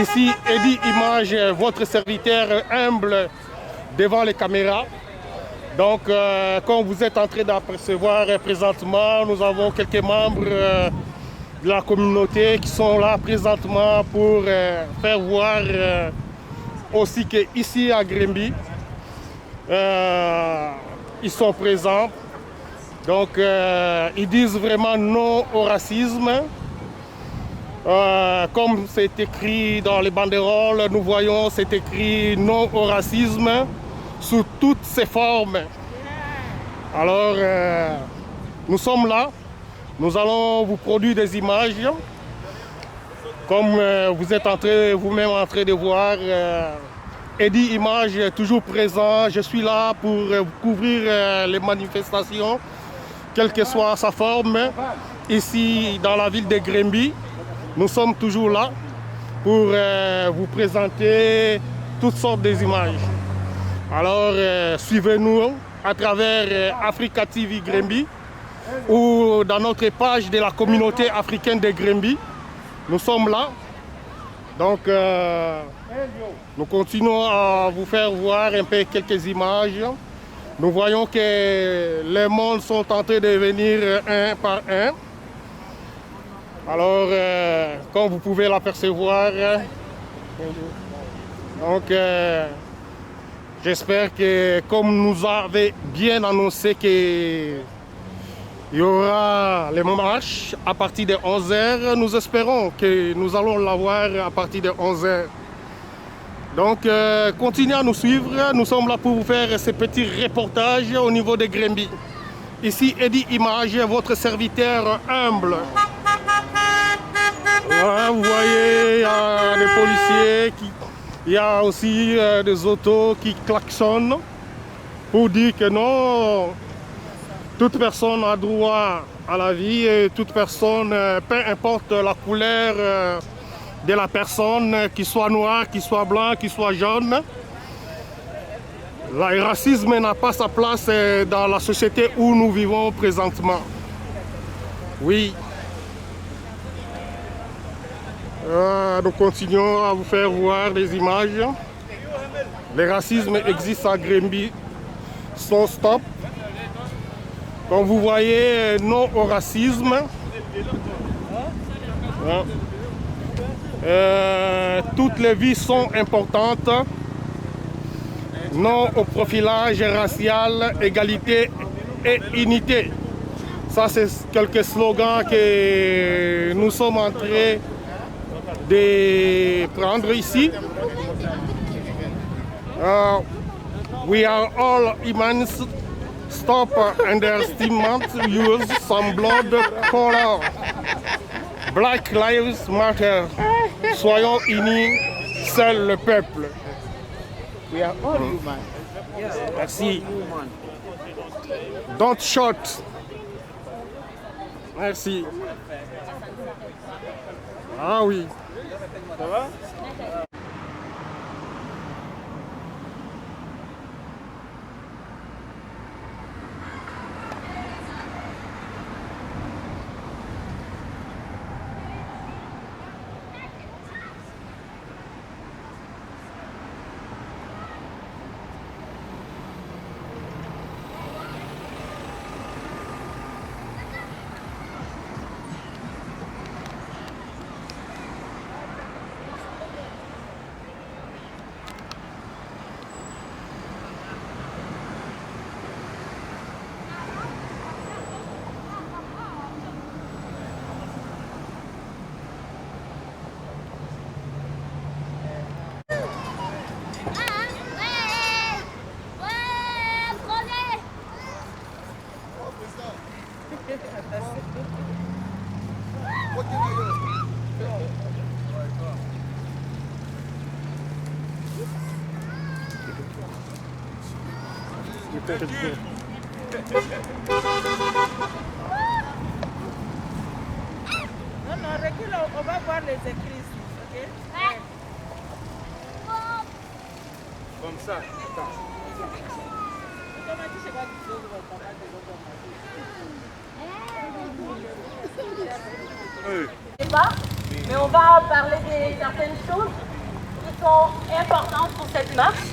Ici, Eddy Image, votre serviteur humble devant les caméras. Donc, comme vous êtes en train d'apercevoir présentement, nous avons quelques membres de la communauté qui sont là présentement pour faire voir aussi qu'ici à Gremby, ils sont présents. Donc, ils disent vraiment non au racisme. Comme c'est écrit dans les banderoles, nous voyons c'est écrit non au racisme sous toutes ses formes. Alors, nous sommes là, nous allons vous produire des images. Comme vous êtes vous-même en train de voir, Eddy Image est toujours présent. Je suis là pour couvrir les manifestations, quelle que soit sa forme, ici dans la ville de Gremby. Nous sommes toujours là pour vous présenter toutes sortes d'images. Alors, suivez-nous à travers Africa TV Gremby ou dans notre page de la communauté africaine de Gremby. Nous sommes là. Donc, nous continuons à vous faire voir un peu quelques images. Nous voyons que les mondes sont en train de venir un par un. Alors, comme vous pouvez l'apercevoir, donc j'espère que comme nous avait bien annoncé qu'il y aura les marches à partir de 11h, nous espérons que nous allons l'avoir à partir de 11h. Donc, continuez à nous suivre. Nous sommes là pour vous faire ces petits reportages au niveau de Gremby. Ici, Eddy Image, votre serviteur humble. Voilà, vous voyez, il y a des policiers, il y a aussi des autos qui klaxonnent pour dire que non, toute personne a droit à la vie et toute personne, peu importe la couleur de la personne, qu'il soit noir, qu'il soit blanc, qu'il soit jaune. Le racisme n'a pas sa place dans la société où nous vivons présentement. Oui. Nous continuons à vous faire voir des images. Le racisme existe à Gremby, sans stop. Comme vous voyez, non au racisme. Toutes les vies sont importantes. Non au profilage racial, égalité et unité. Ça, c'est quelques slogans que nous sommes en train de prendre ici. We are all humans. Stop underestimate, use some blood color. Black Lives Matter. Soyons unis, seul le peuple. We are all human. Merci. Don't shoot. Merci. Ah oui. Ça va? Non, recule, on va voir les écrits ici, ok? Comme ça. Attends. Mais on va parler de certaines choses. sont importantes pour cette marche.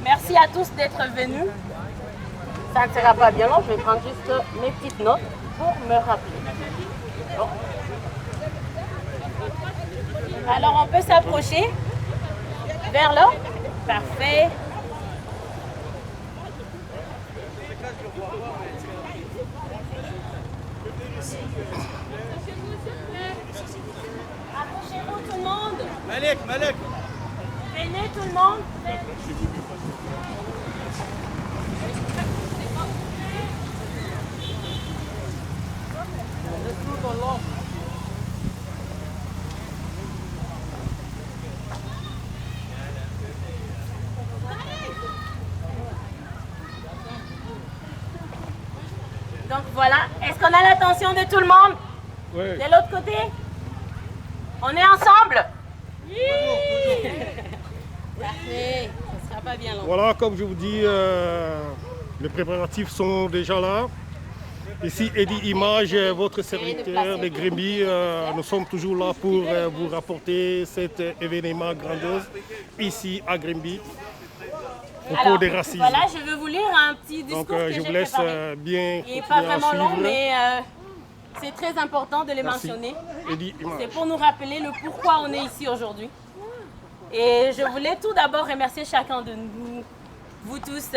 Merci à tous d'être venus. Ça ne sera pas bien long, je vais prendre juste mes petites notes pour me rappeler. Bon. Alors on peut s'approcher vers là. Parfait. Approchez-vous tout le monde. Malek. Venez tout le monde. Donc voilà, est-ce qu'on a l'attention de tout le monde? Oui. De l'autre côté? On est ensemble? Parfait, ce ne sera pas bien long. Voilà, comme je vous dis, les préparatifs sont déjà là. Ici, Eddie Image, votre serviteur de Grimby. Nous sommes toujours là pour vous rapporter cet événement grandiose ici à Grimby. Au cours des racistes. Voilà, je vais vous lire un petit discours Donc, que je j'ai vous laisse préparé. bien Il n'est continuer pas à vraiment long, suivre. mais c'est très important de les Merci. mentionner. Eddie Image. C'est pour nous rappeler le pourquoi on est ici aujourd'hui. Et je voulais tout d'abord remercier chacun de nous, vous tous.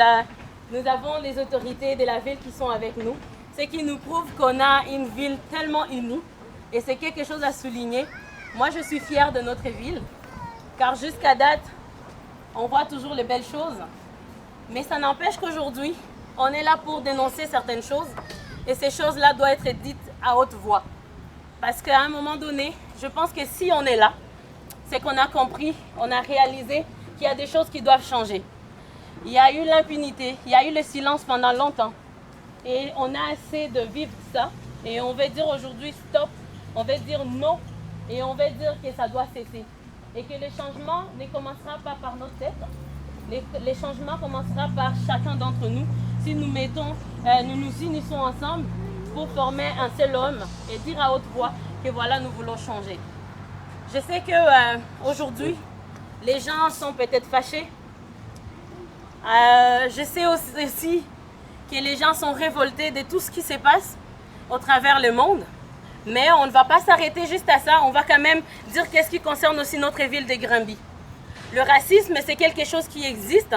Nous avons les autorités de la ville qui sont avec nous, ce qui nous prouve qu'on a une ville tellement unie. Et c'est quelque chose à souligner. Moi, je suis fière de notre ville, car jusqu'à date, on voit toujours les belles choses. Mais ça n'empêche qu'aujourd'hui, on est là pour dénoncer certaines choses. Et ces choses-là doivent être dites à haute voix. Parce qu'à un moment donné, je pense que si on est là, c'est qu'on a compris, on a réalisé qu'il y a des choses qui doivent changer. Il y a eu l'impunité, il y a eu le silence pendant longtemps. Et on a assez de vivre ça. Et on veut dire aujourd'hui stop, on veut dire non. Et on veut dire que ça doit cesser. Et que le changement ne commencera pas par notre tête. Les changements commencera par chacun d'entre nous. Si nous nous unissons ensemble pour former un seul homme et dire à haute voix que voilà, nous voulons changer. Je sais qu'aujourd'hui, les gens sont peut-être fâchés. Je sais aussi que les gens sont révoltés de tout ce qui se passe au travers le monde. Mais on ne va pas s'arrêter juste à ça. On va quand même dire qu'est-ce qui concerne aussi notre ville de Grimby. Le racisme, c'est quelque chose qui existe.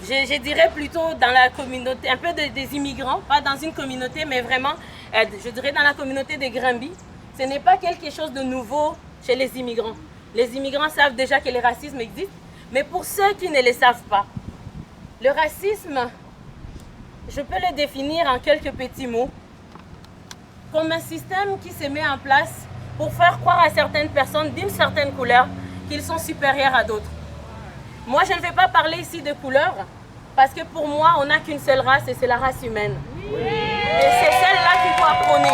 Je dirais plutôt dans la communauté, un peu des immigrants, pas dans une communauté, mais vraiment, je dirais dans la communauté de Grimby. Ce n'est pas quelque chose de nouveau chez les immigrants. Les immigrants savent déjà que le racisme existe, mais pour ceux qui ne le savent pas, le racisme, je peux le définir en quelques petits mots, comme un système qui se met en place pour faire croire à certaines personnes d'une certaine couleur qu'ils sont supérieurs à d'autres. Moi, je ne vais pas parler ici de couleur, parce que pour moi, on n'a qu'une seule race et c'est la race humaine. Et c'est celle-là qu'il faut apprendre.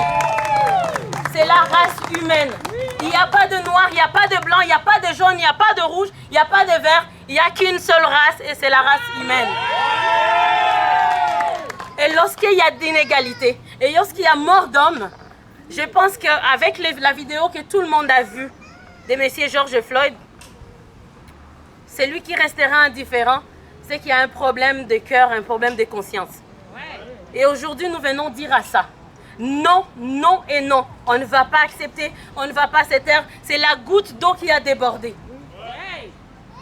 C'est la race humaine. Il n'y a pas de noir, il n'y a pas de blanc, il n'y a pas de jaune, il n'y a pas de rouge, il n'y a pas de vert. Il n'y a qu'une seule race et c'est la race humaine. Et lorsqu'il y a d'inégalité, et lorsqu'il y a mort d'hommes, je pense qu'avec la vidéo que tout le monde a vue de M. George Floyd, celui qui restera indifférent, c'est qu'il y a un problème de cœur, un problème de conscience. Et aujourd'hui, nous venons dire à ça. Non, non et non. On ne va pas accepter, on ne va pas se taire. C'est la goutte d'eau qui a débordé.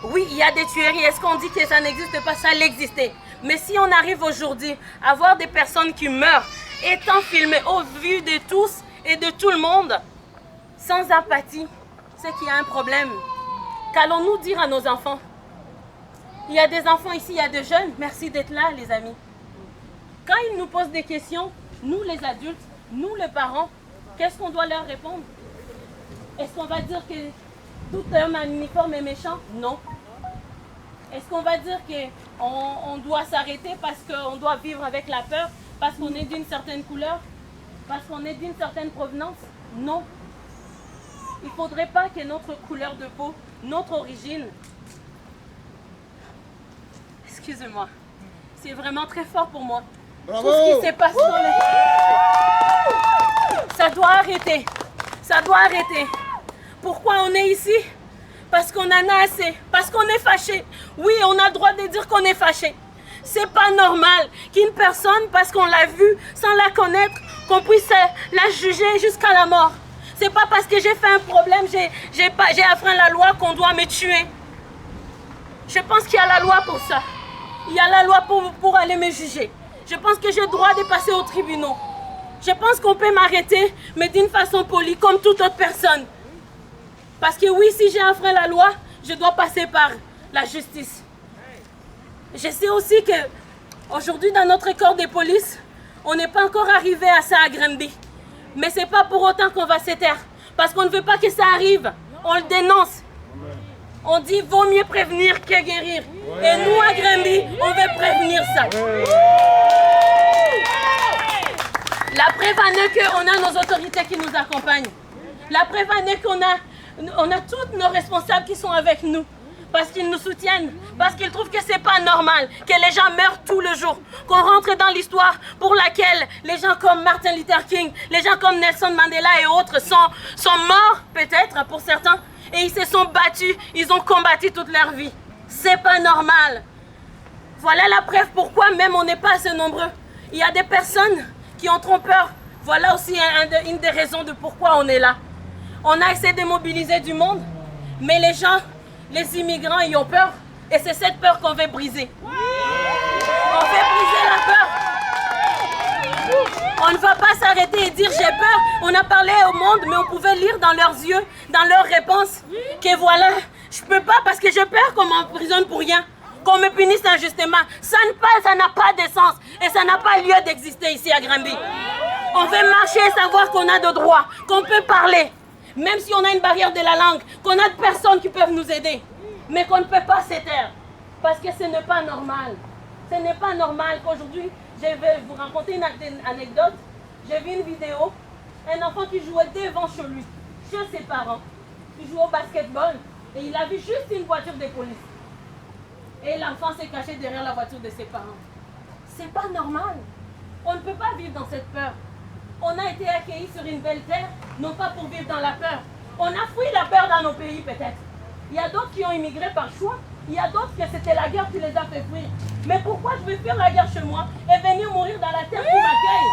Oui, il y a des tueries. Est-ce qu'on dit que ça n'existe pas? Ça l'existait. Mais si on arrive aujourd'hui à voir des personnes qui meurent, étant filmées au vu de tous et de tout le monde, sans empathie, c'est qu'il y a un problème. Qu'allons-nous dire à nos enfants? Il y a des enfants ici, il y a des jeunes. Merci d'être là, les amis. Quand ils nous posent des questions, nous les adultes, nous les parents, qu'est-ce qu'on doit leur répondre? Est-ce qu'on va dire que tout homme en uniforme est méchant? Non. Est-ce qu'on va dire qu'on doit s'arrêter parce qu'on doit vivre avec la peur, parce qu'on est d'une certaine couleur, parce qu'on est d'une certaine provenance? Non. Il ne faudrait pas que notre couleur de peau, notre origine, excusez-moi, c'est vraiment très fort pour moi. Bravo. Tout ce qui se passe dans ça doit arrêter. Ça doit arrêter. Pourquoi on est ici? parce qu'on en a assez, parce qu'on est fâché. Oui, on a le droit de dire qu'on est fâché. C'est pas normal qu'une personne, parce qu'on l'a vue sans la connaître, qu'on puisse la juger jusqu'à la mort. C'est pas parce que j'ai fait un problème, j'ai affreint la loi qu'on doit me tuer. Je pense qu'il y a la loi pour ça. Il y a la loi pour aller me juger. Je pense que j'ai le droit de passer au tribunal. Je pense qu'on peut m'arrêter, mais d'une façon polie, comme toute autre personne. Parce que oui, si j'ai enfreint la loi, je dois passer par la justice. Je sais aussi que aujourd'hui, dans notre corps de police, on n'est pas encore arrivé à ça à Granby. Mais ce n'est pas pour autant qu'on va se taire. Parce qu'on ne veut pas que ça arrive. On le dénonce. On dit vaut mieux prévenir que guérir. Et nous, à Granby, on veut prévenir ça. La preuve en est qu'on a nos autorités qui nous accompagnent. La preuve en est qu'on a tous nos responsables qui sont avec nous. Parce qu'ils nous soutiennent, parce qu'ils trouvent que c'est pas normal que les gens meurent tout le jour, qu'on rentre dans l'histoire pour laquelle les gens comme Martin Luther King, les gens comme Nelson Mandela et autres sont morts peut-être pour certains, et ils se sont battus, ils ont combattu toute leur vie. C'est pas normal. Voilà la preuve pourquoi même on n'est pas assez nombreux. Il y a des personnes qui ont trop peur. Voilà aussi une des raisons de pourquoi on est là. On a essayé de mobiliser du monde, mais les gens, les immigrants, ils ont peur. Et c'est cette peur qu'on veut briser. On veut briser la peur. On ne va pas s'arrêter et dire j'ai peur. On a parlé au monde, mais on pouvait lire dans leurs yeux, dans leurs réponses, que voilà, je ne peux pas parce que j'ai peur qu'on m'emprisonne pour rien, qu'on me punisse injustement. Ça n'a pas de sens et ça n'a pas lieu d'exister ici à Granby. On veut marcher et savoir qu'on a de droits, qu'on peut parler. Même si on a une barrière de la langue, qu'on a de personnes qui peuvent nous aider, mais qu'on ne peut pas se taire. Parce que ce n'est pas normal. Ce n'est pas normal qu'aujourd'hui, je vais vous raconter une anecdote. J'ai vu une vidéo, un enfant qui jouait devant chez lui, chez ses parents. Il jouait au basketball et il a vu juste une voiture de police. Et l'enfant s'est caché derrière la voiture de ses parents. C'est pas normal. On ne peut pas vivre dans cette peur. On a été accueillis sur une belle terre, non pas pour vivre dans la peur. On a fui la peur dans nos pays peut-être. Il y a d'autres qui ont immigré par choix. Il y a d'autres que c'était la guerre qui les a fait fuir. Mais pourquoi je vais fuir la guerre chez moi et venir mourir dans la terre qui m'accueille?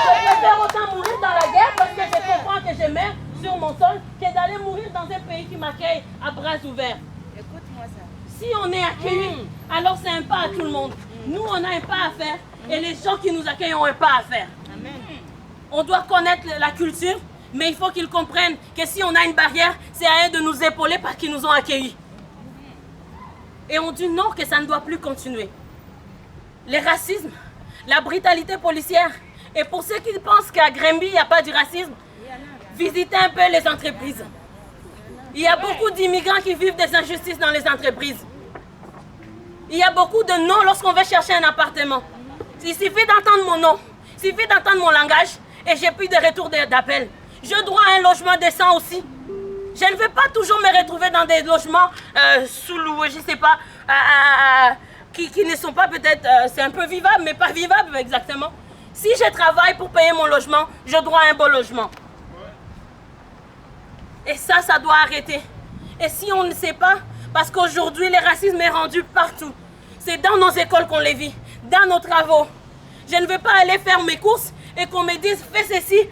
Je préfère autant mourir dans la guerre parce que je comprends que je meurs sur mon sol que d'aller mourir dans un pays qui m'accueille à bras ouverts. Écoute-moi ça. Si on est accueillis, alors c'est un pas à tout le monde. Nous, on a un pas à faire et les gens qui nous accueillent ont un pas à faire. Amen. On doit connaître la culture, mais il faut qu'ils comprennent que si on a une barrière, c'est à eux de nous épauler parce qu'ils nous ont accueillis. Et on dit non, que ça ne doit plus continuer. Le racisme, la brutalité policière. Et pour ceux qui pensent qu'à Granby, il n'y a pas de racisme, visitez un peu les entreprises. Il y a beaucoup d'immigrants qui vivent des injustices dans les entreprises. Il y a beaucoup de noms lorsqu'on veut chercher un appartement. Il suffit d'entendre mon nom, il suffit d'entendre mon langage et j'ai plus de retour d'appel. J'ai droit à un logement décent aussi. Je ne veux pas toujours me retrouver dans des logements sous-loués, je ne sais pas, qui ne sont pas peut-être, c'est un peu vivable, mais pas vivable exactement. Si je travaille pour payer mon logement, j'ai droit à un bon logement. Et ça doit arrêter. Et si on ne sait pas, parce qu'aujourd'hui, le racisme est rendu partout. C'est dans nos écoles qu'on les vit, dans nos travaux. Je ne veux pas aller faire mes courses et qu'on me dise fais ceci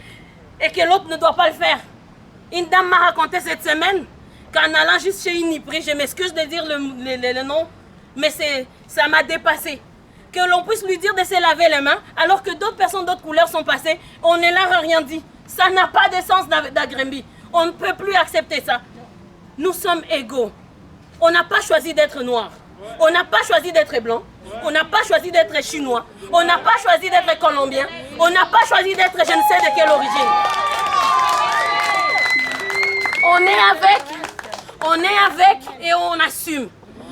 et que l'autre ne doit pas le faire. Une dame m'a raconté cette semaine qu'en allant juste chez une Ipri, je m'excuse de dire le nom, mais ça m'a dépassé. Que l'on puisse lui dire de se laver les mains alors que d'autres personnes d'autres couleurs sont passées, on ne leur a rien dit. Ça n'a pas de sens d'Agrimby. On ne peut plus accepter ça. Nous sommes égaux. On n'a pas choisi d'être noir. On n'a pas choisi d'être blanc. On n'a pas choisi d'être chinois. On n'a pas choisi d'être colombien. On n'a pas choisi d'être je ne sais de quelle origine. On est avec et on assume.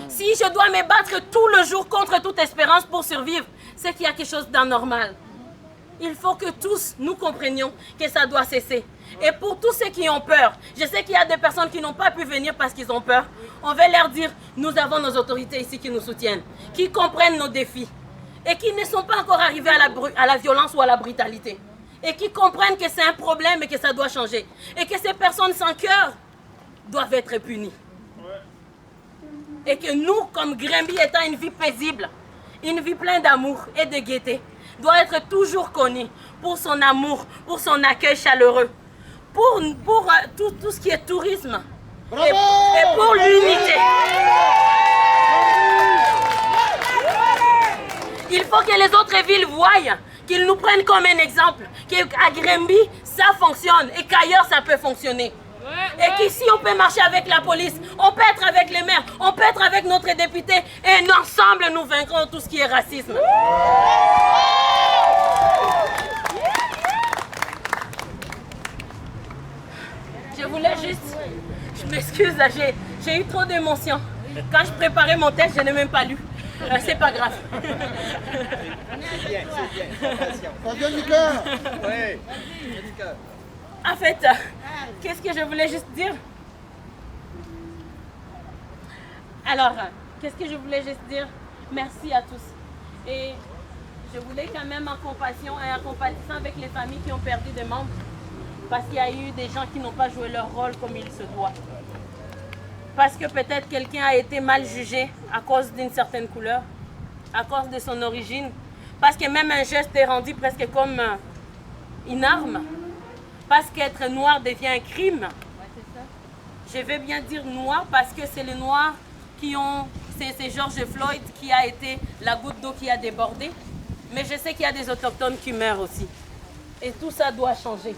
Si je dois me battre tout le jour contre toute espérance pour survivre, c'est qu'il y a quelque chose d'anormal. Il faut que tous nous comprenions que ça doit cesser. Et pour tous ceux qui ont peur, je sais qu'il y a des personnes qui n'ont pas pu venir parce qu'ils ont peur. On va leur dire, nous avons nos autorités ici qui nous soutiennent, qui comprennent nos défis et qui ne sont pas encore arrivés à la violence ou à la brutalité. Et qui comprennent que c'est un problème et que ça doit changer. Et que ces personnes sans cœur doivent être punis. Et que nous, comme Grimby, étant une vie paisible, une vie pleine d'amour et de gaieté, doit être toujours connu pour son amour, pour son accueil chaleureux, pour tout ce qui est tourisme et pour l'unité. Il faut que les autres villes voient, qu'ils nous prennent comme un exemple, qu'à Grimby, ça fonctionne et qu'ailleurs, ça peut fonctionner. Et qu'ici, on peut marcher avec la police, on peut être avec les maires, on peut être avec notre député et ensemble, nous vaincrons tout ce qui est racisme. Je voulais juste... Je m'excuse, là, j'ai eu trop d'émotions. Quand je préparais mon texte, je n'ai même pas lu. C'est pas grave. C'est bien, Ça vient du cœur. Oui. En fait, qu'est-ce que je voulais juste dire? Alors, qu'est-ce que je voulais juste dire? Merci à tous. Et je voulais quand même en compassion et en compatissant avec les familles qui ont perdu des membres, parce qu'il y a eu des gens qui n'ont pas joué leur rôle comme il se doit. Parce que peut-être quelqu'un a été mal jugé à cause d'une certaine couleur, à cause de son origine, parce que même un geste est rendu presque comme une arme, parce qu'être noir devient un crime. Je vais bien dire noir parce que c'est les noirs qui ont... C'est George Floyd qui a été la goutte d'eau qui a débordé, mais je sais qu'il y a des autochtones qui meurent aussi. Et tout ça doit changer.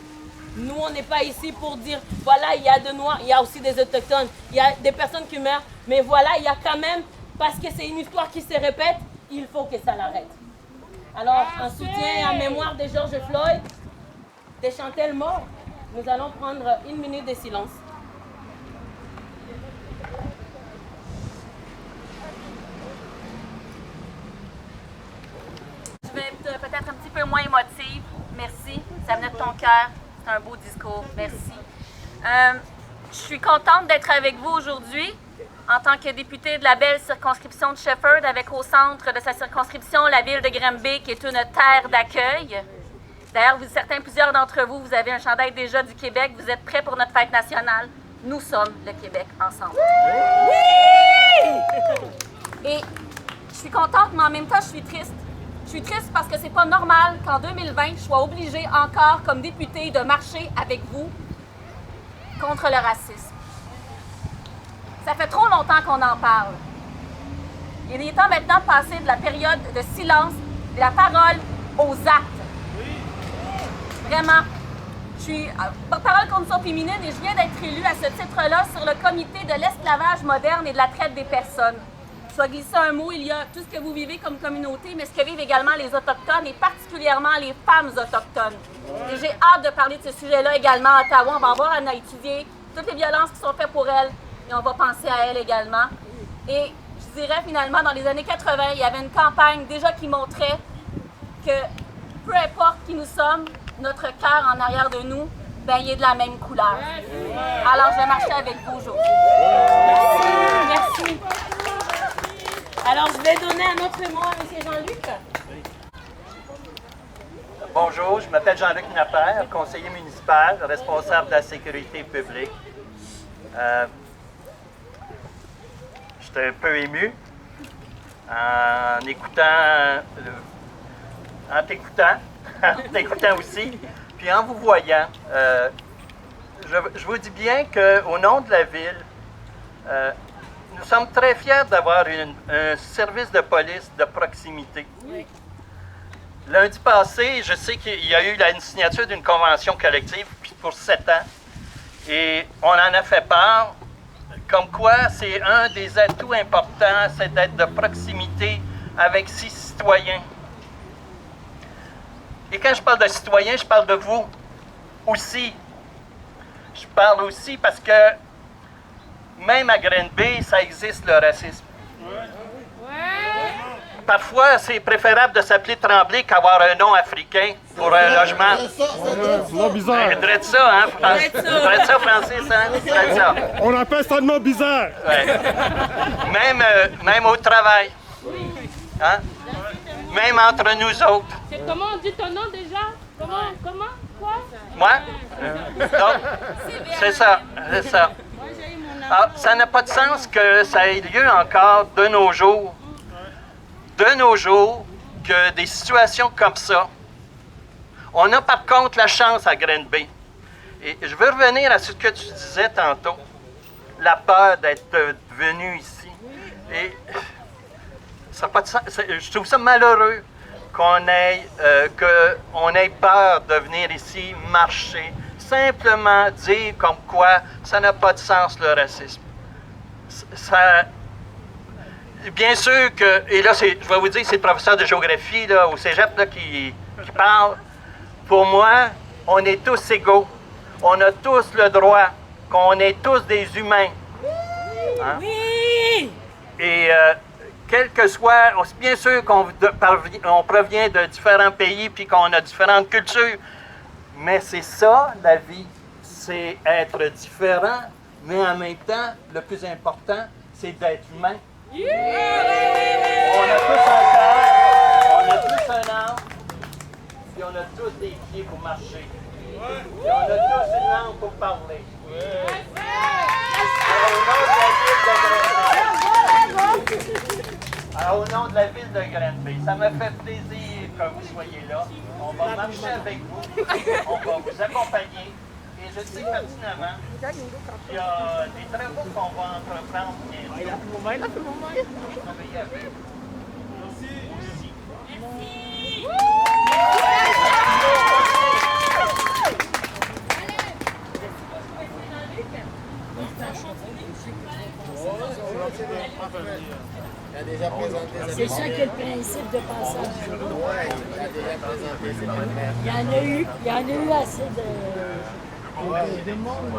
Nous, on n'est pas ici pour dire, voilà, il y a des Noirs, il y a aussi des Autochtones, il y a des personnes qui meurent, mais voilà, il y a quand même, parce que c'est une histoire qui se répète, il faut que ça l'arrête. Alors, en soutien et en mémoire de George Floyd, de Chantel Moore, nous allons prendre 1 minute de silence. Je vais être peut-être un petit peu moins émotive. Merci, ça venait de ton cœur. C'est un beau discours. Merci. Je suis contente d'être avec vous aujourd'hui en tant que députée de la belle circonscription de Shefford, avec au centre de sa circonscription la ville de Granby, qui est une terre d'accueil. D'ailleurs, plusieurs d'entre vous, vous avez un chandail déjà du Québec. Vous êtes prêts pour notre fête nationale. Nous sommes le Québec ensemble. Oui! Et je suis contente, mais en même temps, je suis triste. Je suis triste parce que c'est pas normal qu'en 2020, je sois obligée encore, comme députée, de marcher avec vous contre le racisme. Ça fait trop longtemps qu'on en parle. Il est temps maintenant de passer de la période de silence, de la parole aux actes. Vraiment, je suis porte-parole Conditions féminines et je viens d'être élue à ce titre-là sur le comité de l'esclavage moderne et de la traite des personnes. Je vais glisser un mot, il y a tout ce que vous vivez comme communauté, mais ce que vivent également les Autochtones et particulièrement les femmes autochtones. Et j'ai hâte de parler de ce sujet-là également à Ottawa. On va avoir à étudier toutes les violences qui sont faites pour elles et on va penser à elles également. Et je dirais finalement, dans les années 80, il y avait une campagne déjà qui montrait que peu importe qui nous sommes, notre cœur en arrière de nous, ben, il est de la même couleur. Alors, je vais marcher avec vous aujourd'hui. Merci. Alors, je vais donner un autre mot à M. Jean-Luc. Bonjour, je m'appelle Jean-Luc Napper, conseiller municipal, responsable de la sécurité publique. J'étais un peu ému en t'écoutant aussi, puis en vous voyant. Je vous dis bien qu'au nom de la ville, nous sommes très fiers d'avoir un service de police de proximité. Oui. Lundi passé, je sais qu'il y a eu la signature d'une convention collective pour 7 ans. Et on en a fait part, comme quoi c'est un des atouts importants, c'est d'être de proximité avec ses citoyens. Et quand je parle de citoyens, je parle de vous aussi. Je parle aussi parce que même à Granby, ça existe le racisme. Parfois, c'est préférable de s'appeler Tremblay qu'avoir un nom africain pour un logement. C'est nom bizarre. Drette ça, hein? Drette ça, Francis, hein? Drette ça. On appelle ça nom bizarre. Ouais. Même au travail. Hein? Même entre nous autres. C'est comment on dit ton nom déjà? Comment? Quoi? Moi? Donc, c'est ça, c'est ça. Ça n'a pas de sens que ça ait lieu encore de nos jours, que des situations comme ça. On a par contre la chance à Granby. Et je veux revenir à ce que tu disais tantôt, la peur d'être venu ici. Et ça n'a pas de sens. Je trouve ça malheureux qu'on ait peur de venir ici, marcher, simplement dire comme quoi ça n'a pas de sens le racisme. Bien sûr que, et là je vais vous dire, c'est le professeur de géographie là, au cégep là, qui parle. Pour moi, on est tous égaux. On a tous le droit, qu'on est tous des humains. Hein? Oui! Et quel que soit, bien sûr qu'on provient de différents pays puis qu'on a différentes cultures, mais c'est ça, la vie, c'est être différent, mais en même temps, le plus important, c'est d'être humain. On a tous un cœur, on a tous un âme, puis on a tous des pieds pour marcher. Puis on a tous une langue pour parler. Alors, au nom de la ville de Granby, ça me fait plaisir que vous soyez là. On va marcher avec vous, on va vous accompagner. Et je sais pertinemment qu'il y a des travaux qu'on va entreprendre bientôt. Travailler avec vous aussi. C'est ça qui est le principe de passage. Il y en a eu assez de monde.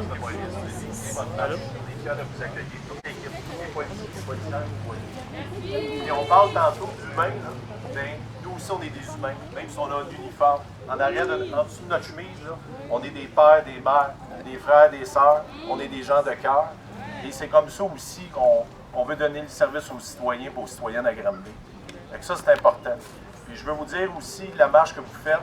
Et on parle tantôt d'humains, là. Ben, nous aussi on est des humains, même si on a un uniforme. En arrière, en dessous de notre chemise, là, on est des pères, des mères, des frères, des sœurs, on est des gens de cœur. Et c'est comme ça aussi qu'on veut donner le service aux citoyens et aux citoyennes à Granby. Fait que ça, c'est important. Puis je veux vous dire aussi, la marche que vous faites,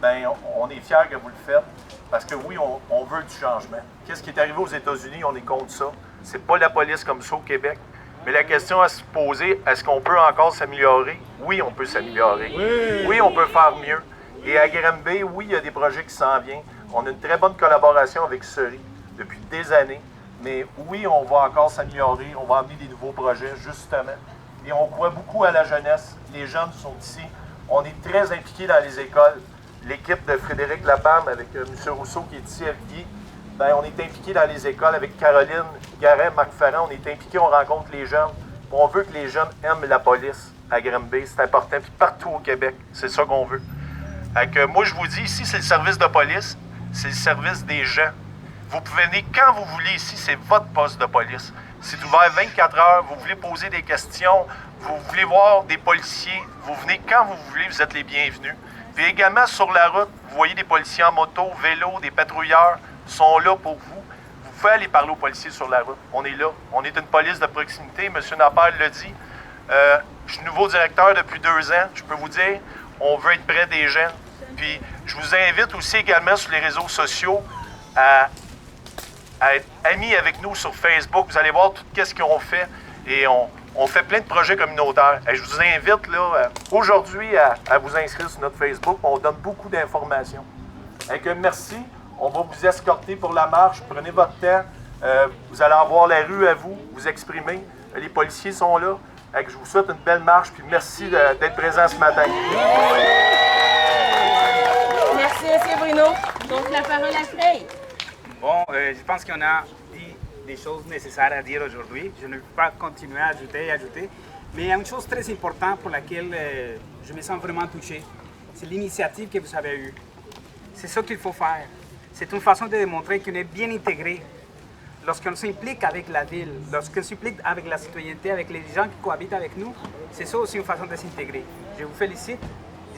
ben, on est fiers que vous le faites, parce que oui, on veut du changement. Qu'est-ce qui est arrivé aux États-Unis? On est contre ça. C'est pas la police comme ça au Québec. Mais la question à se poser, est-ce qu'on peut encore s'améliorer? Oui, on peut s'améliorer. Oui, on peut faire mieux. Et à Granby, oui, il y a des projets qui s'en viennent. On a une très bonne collaboration avec Seri depuis des années. Mais oui, on va encore s'améliorer. On va amener des nouveaux projets, justement. Et on croit beaucoup à la jeunesse. Les jeunes sont ici. On est très impliqués dans les écoles. L'équipe de Frédéric Lapalme avec M. Rousseau qui est ici à Guy, ben, on est impliqués dans les écoles avec Caroline Garet, Marc Ferrand. On est impliqués, on rencontre les jeunes. On veut que les jeunes aiment la police à Granby. C'est important. Puis partout au Québec, c'est ça qu'on veut. Moi, je vous dis, ici, c'est le service de police. C'est le service des gens. Vous pouvez venir quand vous voulez ici, c'est votre poste de police. C'est ouvert 24 heures, vous voulez poser des questions, vous voulez voir des policiers, vous venez quand vous voulez, vous êtes les bienvenus. Puis également sur la route, vous voyez des policiers en moto, vélo, des patrouilleurs sont là pour vous. Vous pouvez aller parler aux policiers sur la route. On est là. On est une police de proximité. M. Napper l'a dit. Je suis nouveau directeur depuis 2 ans. Je peux vous dire, on veut être près des gens. Puis je vous invite aussi également sur les réseaux sociaux à être amis avec nous sur Facebook. Vous allez voir tout ce qu'on fait. Et on fait plein de projets communautaires. Et je vous invite là aujourd'hui à vous inscrire sur notre Facebook. On donne beaucoup d'informations. Merci. On va vous escorter pour la marche. Prenez votre temps. Vous allez avoir la rue à vous, vous exprimer. Les policiers sont là. Je vous souhaite une belle marche. Puis merci d'être présent ce matin. Merci, M. Bruno. Donc, la parole à Frey. Bon, je pense qu'on a dit des choses nécessaires à dire aujourd'hui. Je ne vais pas continuer à ajouter. Mais il y a une chose très importante pour laquelle je me sens vraiment touché. C'est l'initiative que vous avez eue. C'est ce qu'il faut faire. C'est une façon de démontrer qu'on est bien intégré. Lorsqu'on s'implique avec la ville, lorsqu'on s'implique avec la citoyenneté, avec les gens qui cohabitent avec nous, c'est ça aussi une façon de s'intégrer. Je vous félicite.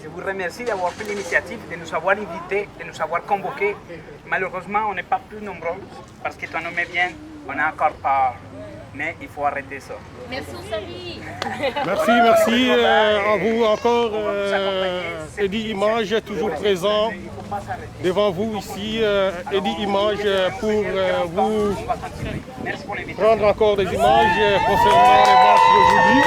Je vous remercie d'avoir pris l'initiative, de nous avoir invités, de nous avoir convoqués. Malheureusement, on n'est pas plus nombreux parce que ton nom est bien, on a encore peur. mais il faut arrêter ça. Merci Oussami. Merci à vous encore, Eddie Image, toujours présent devant vous ici. Eddie Image pour vous prendre encore des images concernant les marches d'aujourd'hui.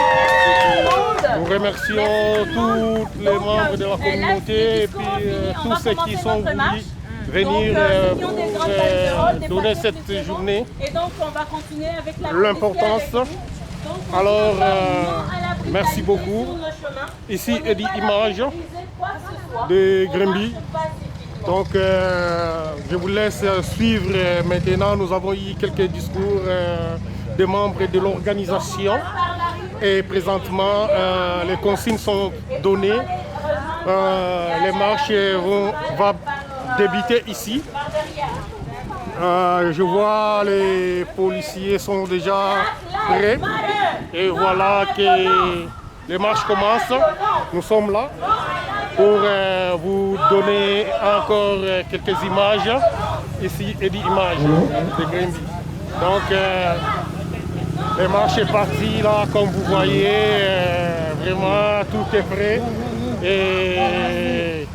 Nous remercions tous les membres de la communauté et puis tous ceux qui sont venus venir pour donner cette journée. Et donc, on va continuer avec l'importance. Alors, merci beaucoup. Ici, Eddie Image de Grimby. Donc, je vous laisse suivre maintenant. Nous avons eu quelques discours des membres de l'organisation. Et présentement, les consignes sont données. Les marches vont débuter ici. Je vois les policiers sont déjà prêts. Et voilà que les marches commencent. Nous sommes là pour vous donner encore quelques images. Ici, Eddie Image de Grimby. Donc, les marches est parti là, comme vous voyez. Vraiment, tout est prêt. Et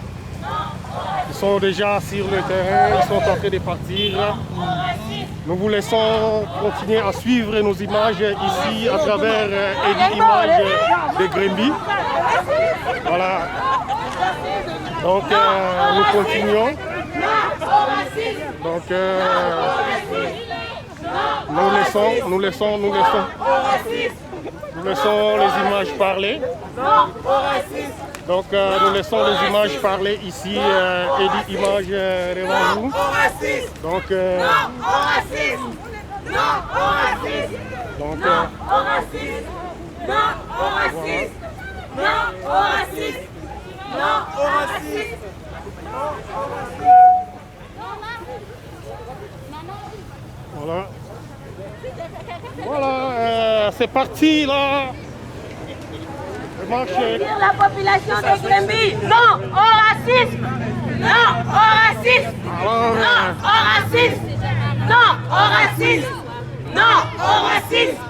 ils sont déjà sur le terrain, ils sont en train de partir. Nous vous laissons continuer à suivre nos images ici à travers Eddie Image de Grimby. Voilà. Donc nous continuons. Donc nous laissons les images parler. Donc nous laissons les images parler ici, Eddie Image devant vous. Donc, voilà. Voilà, c'est parti là. La population de Grimby, non au racisme, non au racisme, non au racisme, non au racisme, non au racisme,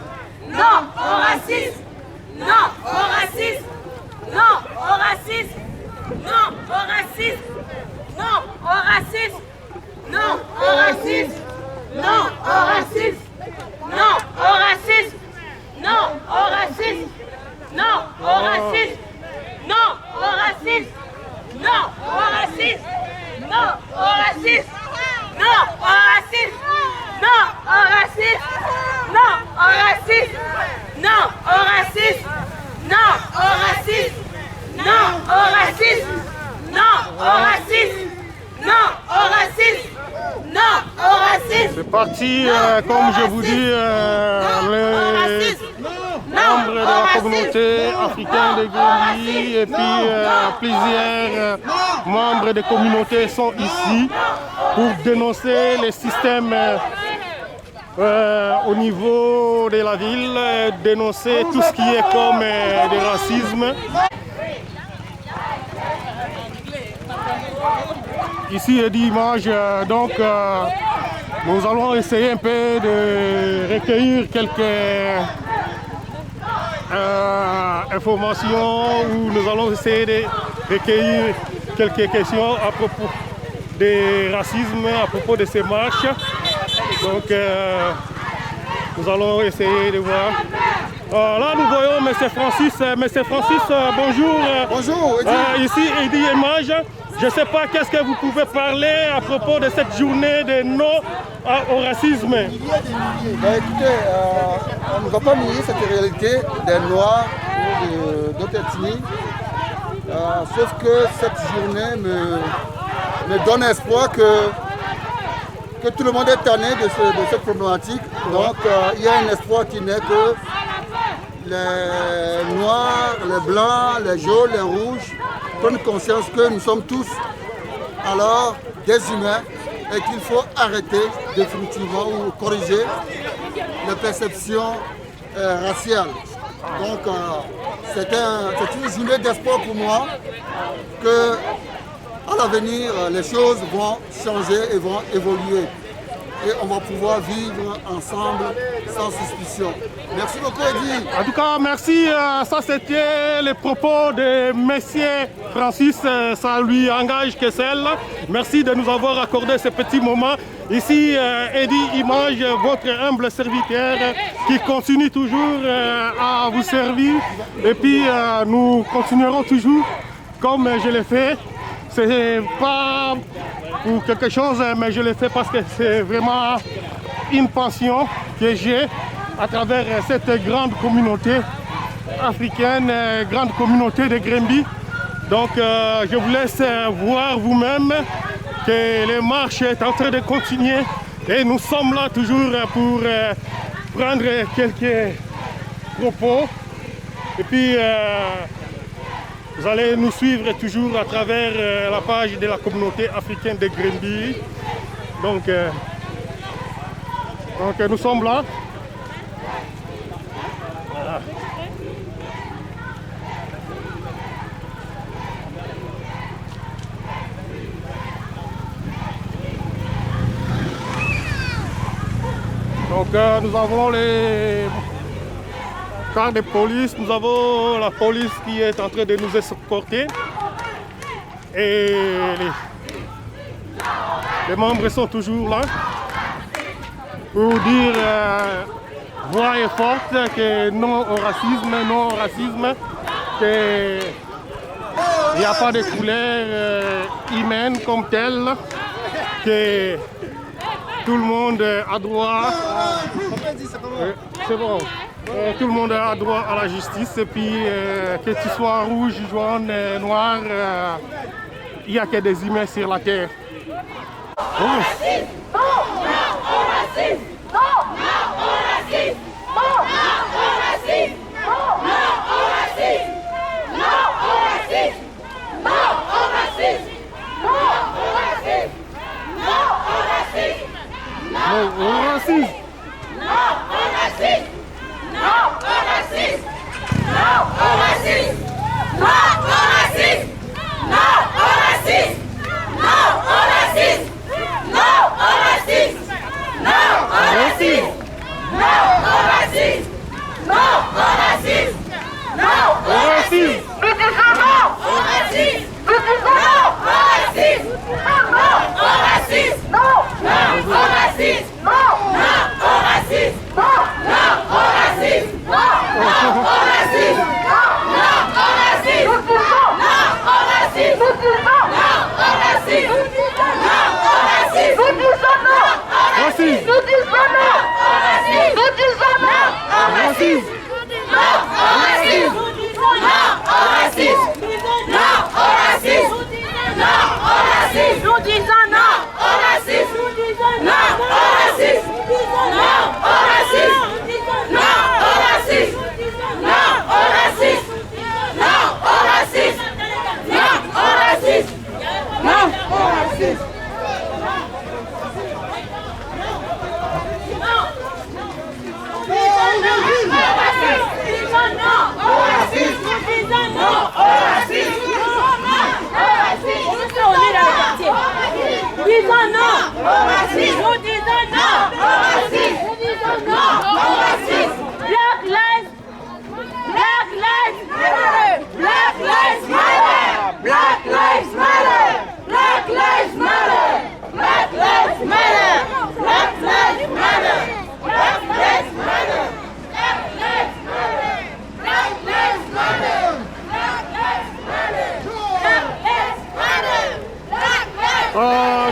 non au racisme, non au racisme, non au racisme, non au racisme, non au racisme, non au racisme, non au racisme, non au racisme, non au racisme. Non au racisme! Non au racisme! Non au racisme! Non au racisme! Non au racisme! Non au racisme! Non au racisme! Non au racisme! Non au racisme! Non au racisme! Non au racisme! Non au racisme! Non au racisme! C'est parti, comme je vous dis, les membres de la communauté africaine de Grimby et puis plusieurs membres de communautés sont ici pour dénoncer les systèmes au niveau de la ville, dénoncer tout ce qui est comme du racisme. Ici, Eddie Image, donc nous allons essayer un peu de recueillir quelques informations où nous allons essayer de recueillir quelques questions à propos du racisme, à propos de ces marches. Donc nous allons essayer de voir. Là nous voyons M. Francis. M. Francis, bonjour. Bonjour. Ici Eddie Image. Je ne sais pas qu'est-ce que vous pouvez parler à propos de cette journée de non au racisme. Écoutez, on ne va pas nier cette réalité des Noirs ou d'autres ethnies. Sauf que cette journée me donne espoir que tout le monde est tanné de cette problématique. Donc il y a un espoir qui naît que les Noirs, les Blancs, les Jaunes, les Rouges prennent conscience que nous sommes tous alors des humains et qu'il faut arrêter définitivement ou corriger les perceptions raciales. Donc c'est une journée d'espoir pour moi que à l'avenir les choses vont changer et vont évoluer. et on va pouvoir vivre ensemble sans suspicion. Merci beaucoup, Eddie. En tout cas, merci. Ça, c'était les propos de Monsieur Francis Saint-Louis Engage Kessel. Merci de nous avoir accordé ce petit moment. Ici, Eddie Image, votre humble serviteur qui continue toujours à vous servir. Et puis, nous continuerons toujours comme je l'ai fait. C'est pas pour quelque chose, mais je l'ai fait parce que c'est vraiment une passion que j'ai à travers cette grande communauté africaine, grande communauté de Grimby. Donc je vous laisse voir vous-même que les marches est en train de continuer et nous sommes là toujours pour prendre quelques propos. Et puis vous allez nous suivre toujours à travers la page de la communauté africaine de Grimby. Donc nous sommes là. Voilà. Donc nous avons les cars de police, nous avons la police qui est en train de nous escorter et les membres sont toujours là pour dire voix et forte que non au racisme, qu'il n'y a pas de couleur humaine comme telle, que tout le monde a droit. C'est bon. Tout le monde a droit à la justice et puis que tu sois rouge, jaune, noir, il n'y a que des humains sur la terre.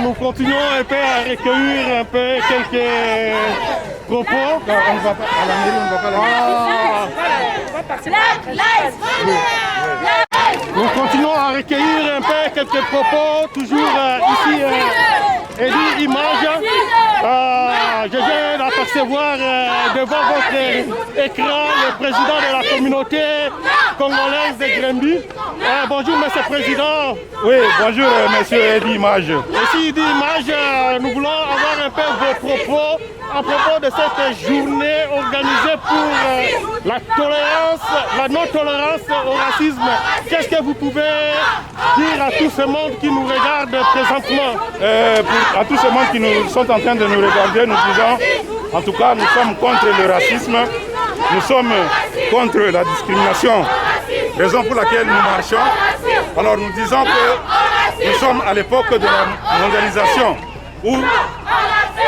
Nous continuons un peu à recueillir un peu quelques propos. Non, on ne va pas à la mairie, on ne va pas la Nous continuons à recueillir un peu quelques propos, toujours ici, Eddie Image. Je viens d'apercevoir devant votre écran le président de la communauté congolaise de Grimby. Bonjour, monsieur le président. Oui, bonjour, monsieur Eddy Image. Merci, Eddy Image. Nous voulons avoir un peu vos propos à propos de cette journée organisée pour la tolérance, la non-tolérance au racisme. Qu'est-ce que vous pouvez dire à tout ce monde qui nous regarde présentement? À tout ce monde qui nous sont en train de nous regarder, nous disons, en tout cas, nous sommes contre le racisme, nous sommes contre la discrimination, raison pour laquelle nous marchons. Alors nous disons que nous sommes à l'époque de la mondialisation, où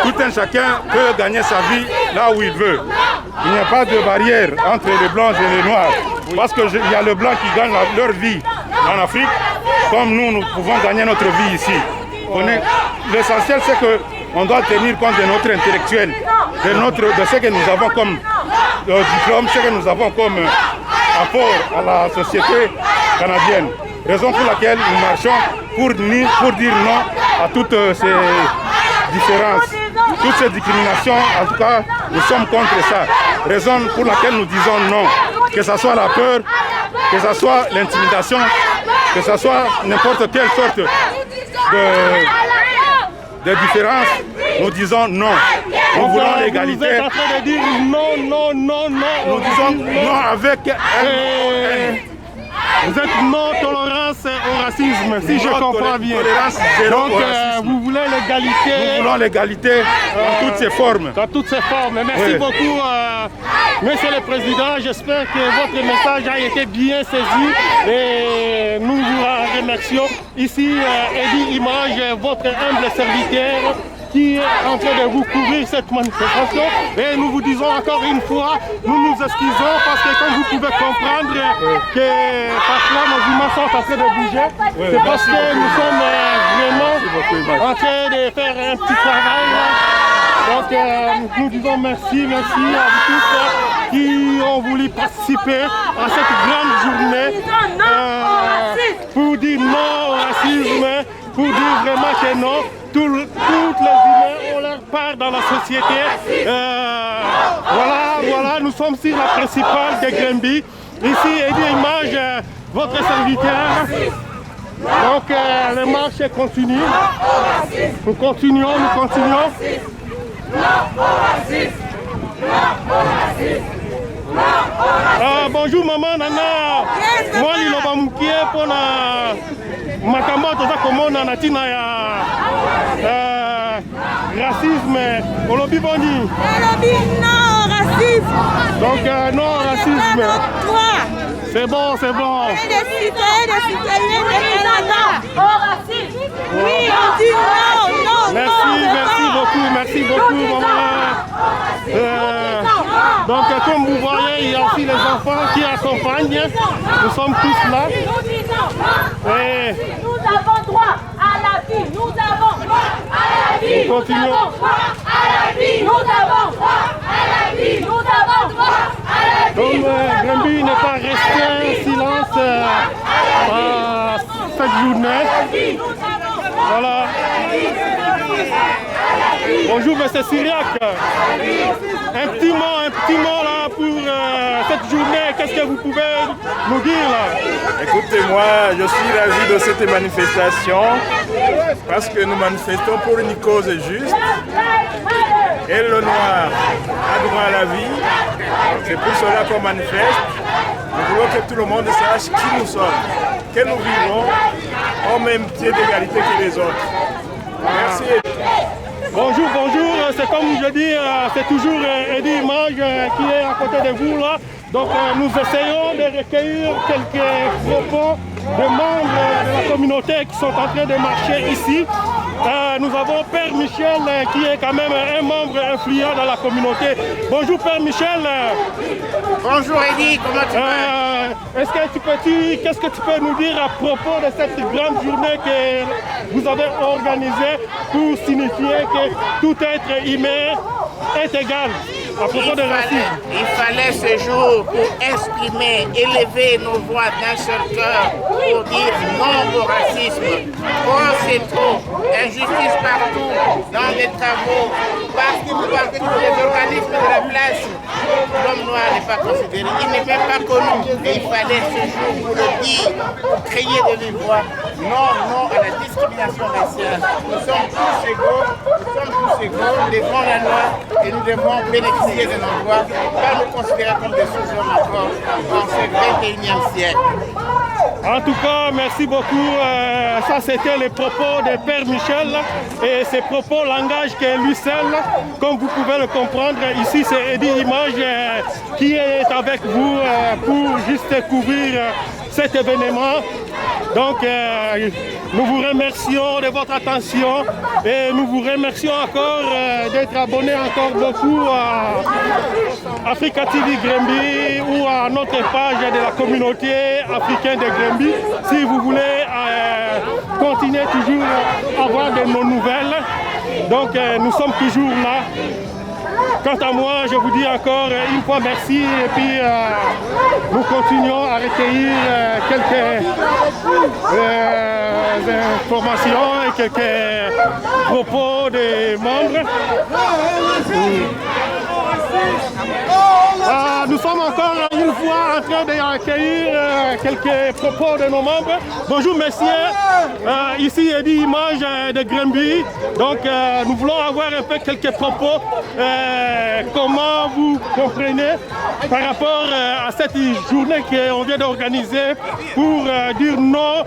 tout un chacun peut gagner sa vie là où il veut. Il n'y a pas de barrière entre les blancs et les noirs, parce qu'il y a les blancs qui gagnent leur vie en Afrique, comme nous pouvons gagner notre vie ici. L'essentiel, c'est qu'on doit tenir compte de notre intellectuel, de ce que nous avons comme diplôme, ce que nous avons comme apport à la société canadienne. Raison pour laquelle nous marchons pour dire non à toutes ces différences, toutes ces discriminations. En tout cas, nous sommes contre ça. Raison pour laquelle nous disons non. Que ce soit la peur, que ce soit l'intimidation, que ce soit n'importe quelle sorte de différence, nous disons non. Nous voulons l'égalité. Vous êtes en train de dire non, non, non, non. Nous disons non avec Vous êtes non-tolérance au racisme, si je comprends bien. Donc, vous voulez l'égalité. Nous voulons l'égalité dans toutes ses formes. Dans toutes ses formes. Merci beaucoup, Monsieur le Président. J'espère que votre message a été bien saisi et nous vous remercions. Ici, Eddy Image, votre humble serviteur, qui est en train de vous couvrir cette manifestation. Et nous vous disons encore une fois, nous nous excusons parce que comme vous pouvez comprendre que parfois nos humains sont en train de bouger, c'est parce que nous sommes vraiment en train de faire un petit travail. Donc nous disons merci à vous tous qui ont voulu participer à cette grande journée pour dire non au racisme, pour dire vraiment que non. Toutes les humains ont leur part dans la société. Voilà, nous sommes sur la principale de Grimby. Ici, Eddy Image, votre serviteur. Donc, le marche continue. Nous continuons. Bonjour maman Nana. Moi liloba mukie pona makambo toza komona na tina ya racisme. Olobi boni. Olobi non racisme. Donc non racisme. C'est bon. Et des citoyens de Canada. Au racisme. Oui, on dit non. Merci beaucoup maman. Donc comme vous voyez, il y a aussi les enfants qui accompagnent. Nous sommes tous là. Nous avons droit à la vie. Nous avons droit à la vie. Nous continuons. Nous avons droit à la vie. Nous avons droit à la vie. Nous avons droit à la vie. Donc Grimby n'est pas resté en silence à cette journée. Voilà. Bonjour monsieur Syriac. Un petit mot là pour cette journée. Qu'est-ce que vous pouvez nous dire là? Écoutez-moi, je suis ravi de cette manifestation parce que nous manifestons pour une cause juste. Et le noir a droit à la vie. C'est pour cela qu'on manifeste. Nous voulons que tout le monde sache qui nous sommes, que nous vivons au même pied d'égalité que les autres. Merci. Bonjour, c'est comme je dis, c'est toujours Eddy Image qui est à côté de vous là. Donc nous essayons de recueillir quelques propos de membres de la communauté qui sont en train de marcher ici. Nous avons Père Michel qui est quand même un membre influent dans la communauté. Bonjour Père Michel. Bonjour Eddy, comment tu vas? Qu'est-ce que tu peux nous dire à propos de cette grande journée que vous avez organisée pour signifier que tout être humain est égal à propos de racisme? Il fallait ce jour pour exprimer, élever nos voix d'un seul cœur pour dire non au racisme, cause c'est trop. Injustice partout, dans les travaux, parce que les organismes de la place, l'homme noir n'est pas considéré, il n'est même pas connu. Et il fallait ce jour pour le dire, pour crier de vive voix, non, non à la discrimination raciale. Nous sommes tous égaux, devant la loi et nous devons bénéficier de nos droits, pas nous considérer comme des sous-hommes encore dans ce 21e siècle. En tout cas, merci beaucoup. Ça, c'était les propos de Père Michel. Et ces propos, langage qui est lui seul, comme vous pouvez le comprendre. Ici, c'est Eddie Image qui est avec vous pour juste couvrir cet événement. Donc, nous vous remercions de votre attention et nous vous remercions encore d'être abonnés encore beaucoup à Africa TV Gremby ou à notre page de la communauté africaine de Gremby. Si vous voulez continuer toujours à avoir de nos nouvelles, donc nous sommes toujours là. Quant à moi, je vous dis encore une fois merci et puis nous continuons à recueillir quelques informations et quelques propos des membres. Nous sommes encore une fois en train d'accueillir quelques propos de nos membres. Bonjour messieurs, ici Eddie Image de Gremby. Donc nous voulons avoir un peu quelques propos. Comment vous comprenez par rapport à cette journée qu'on vient d'organiser pour dire non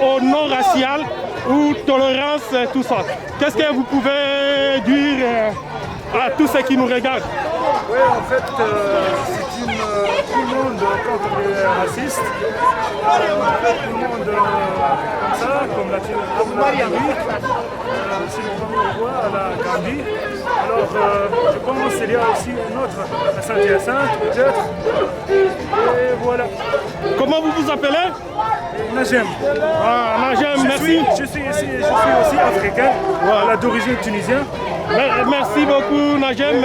au non racial ou tolérance, tout ça. Qu'est-ce que vous pouvez dire à tous ceux qui nous regardent? Oui, en fait, c'est tout le monde contre les racistes. Tout le monde comme ça, comme la Gambie. C'est le premier roi à la Gambie. Alors, je pense qu'il y a aussi une autre à Saint-Hyacinthe, peut-être. Et voilà. Comment vous vous appelez? Najem. Ah, Najem, merci. Je suis aussi africain, voilà, d'origine tunisienne. Merci beaucoup Najem,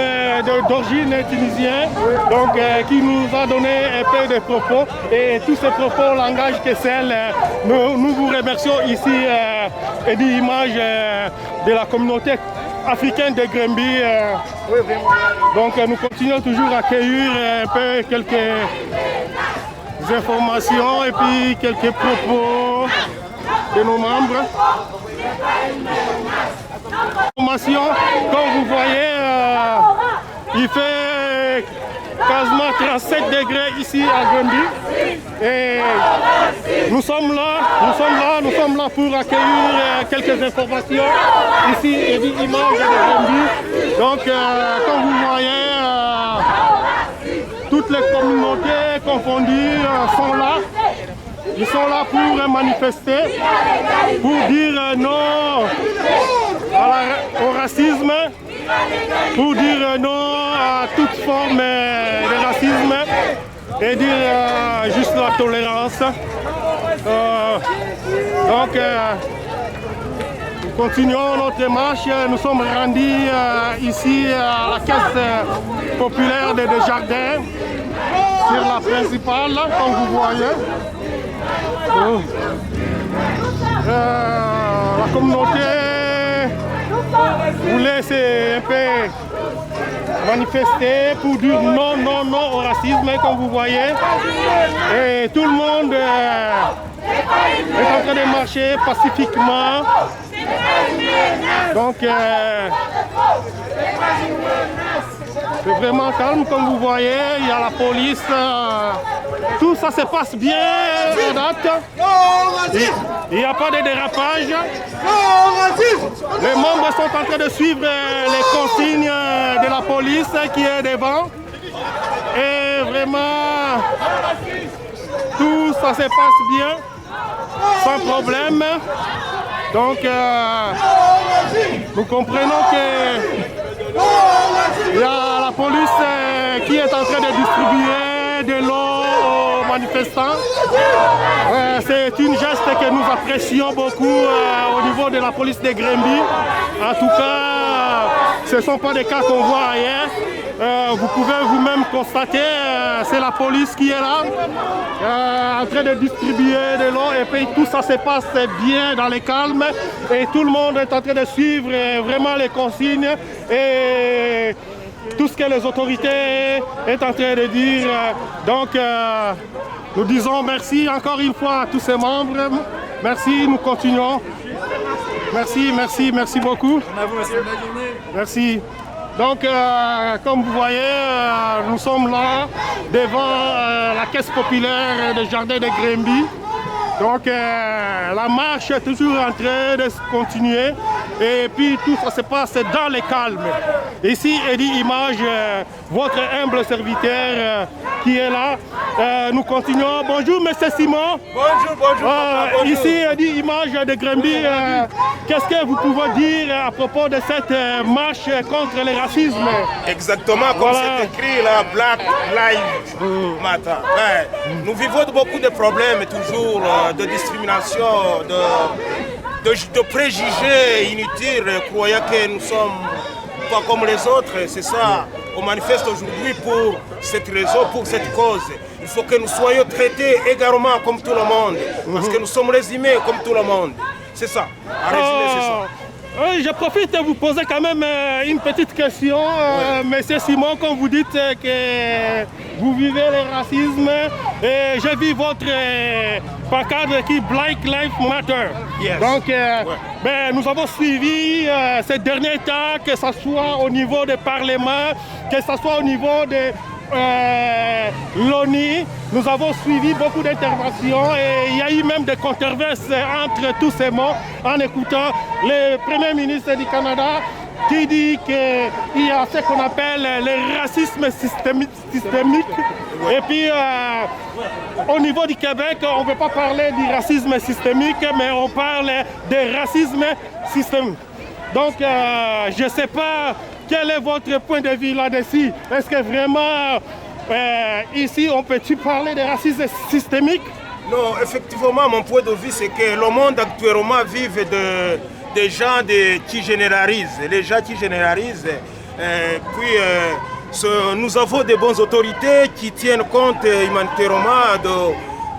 d'origine tunisienne, donc qui nous a donné un peu de propos et tous ces propos, langage que celle, nous vous remercions ici Eddie Image de la communauté africaine de Gremby. Donc nous continuons toujours à accueillir un peu quelques informations et puis quelques propos de nos membres. Comme vous voyez, il fait quasiment 37 degrés ici à Gremby. Et nous sommes là pour accueillir quelques informations ici, Eddie Image de Gremby. Donc, comme vous voyez, toutes les communautés confondues sont là. Ils sont là pour manifester, pour dire non au racisme, pour dire non à toute forme de racisme et dire juste la tolérance. Donc, nous continuons notre marche. Nous sommes rendus ici à la caisse populaire de Desjardins, sur la principale, comme vous voyez. La communauté voulait un peu manifester pour dire non au racisme, comme vous voyez. Et tout le monde est en train de marcher pacifiquement. Donc, c'est vraiment calme, comme vous voyez. Il y a la police. Tout ça se passe bien à date. Il n'y a pas de dérapage. Les membres sont en train de suivre les consignes de la police qui est devant. Et vraiment, tout ça se passe bien, sans problème. Donc, nous comprenons qu'il y a la police qui est en train de distribuer de l'eau aux manifestants. C'est une geste que nous apprécions beaucoup au niveau de la police de Gremby. En tout cas, ce ne sont pas des cas qu'on voit ailleurs. vous pouvez vous-même constater, c'est la police qui est là, en train de distribuer de l'eau, et puis tout ça se passe bien dans le calme, et tout le monde est en train de suivre vraiment les consignes, et tout ce que les autorités sont en train de dire. Donc, nous disons merci encore une fois à tous ces membres. Merci, nous continuons. Merci, merci, merci beaucoup. Merci. Donc, comme vous voyez, nous sommes là devant la caisse populaire des jardins de Grimby. Donc, la marche est toujours en train de se continuer. Et puis, tout ça se passe dans le calme. Ici, Eddie Image, votre humble serviteur qui est là. Nous continuons. Bonjour, M. Simon. Bonjour, bonjour. Bonjour. Ici, Eddie Image de Grimby. Qu'est-ce que vous pouvez dire à propos de cette marche contre le racisme? Exactement, comme c'est écrit là, Black Lives Matter. Nous vivons beaucoup de problèmes toujours, de discrimination, de préjugés inutiles, croyant que nous sommes pas comme les autres. C'est ça, on manifeste aujourd'hui pour cette raison, pour cette cause. Il faut que nous soyons traités également comme tout le monde, parce que nous sommes les humains comme tout le monde. C'est ça, en résumé, c'est ça. Oui, je profite de vous poser quand même une petite question, Monsieur Simon, quand vous dites que vous vivez le racisme, et j'ai vu votre pancarte qui Black Lives Matter. Yes. Donc, nous avons suivi ces derniers temps, que ce soit au niveau du Parlement, que ce soit au niveau de l'ONU, nous avons suivi beaucoup d'interventions et il y a eu même des controverses entre tous ces mots en écoutant le Premier ministre du Canada qui dit qu'il y a ce qu'on appelle le racisme systémique. Et puis au niveau du Québec, on ne veut pas parler du racisme systémique, mais on parle de racisme systémique. Donc je ne sais pas quel est votre point de vue là-dessus. Est-ce que vraiment ici on peut-tu parler de racisme systémique? Non, effectivement, mon point de vue, c'est que le monde actuellement vit des gens qui généralisent. Les gens qui généralisent. Nous avons des bonnes autorités qui tiennent compte humanitairement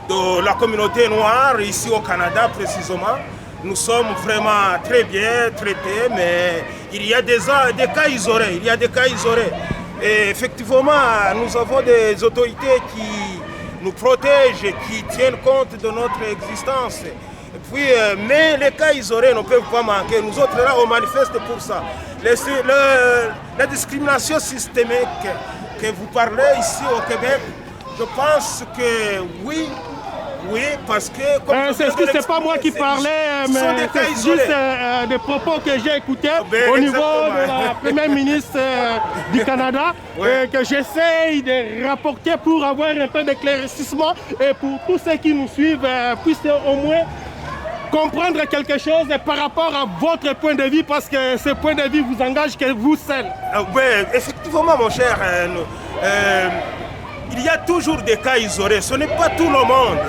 de la communauté noire, ici au Canada précisément. Nous sommes vraiment très bien traités, mais il y a des cas isolés. Et effectivement, nous avons des autorités qui nous protègent, qui tiennent compte de notre existence. Et puis, mais les cas isolés ne peuvent pas manquer. Nous autres, là, on manifeste pour ça. La discrimination systémique que vous parlez ici au Québec, je pense que oui, parce que... c'est pas moi qui parlais, mais c'est juste des propos que j'ai écoutés au niveau de la Première ministre du Canada, que j'essaye de rapporter pour avoir un peu d'éclaircissement et pour tous ceux qui nous suivent puissent au moins comprendre quelque chose par rapport à votre point de vue, parce que ce point de vue vous engage que vous seul. Effectivement, mon cher, il y a toujours des cas isolés. Ce n'est pas tout le monde.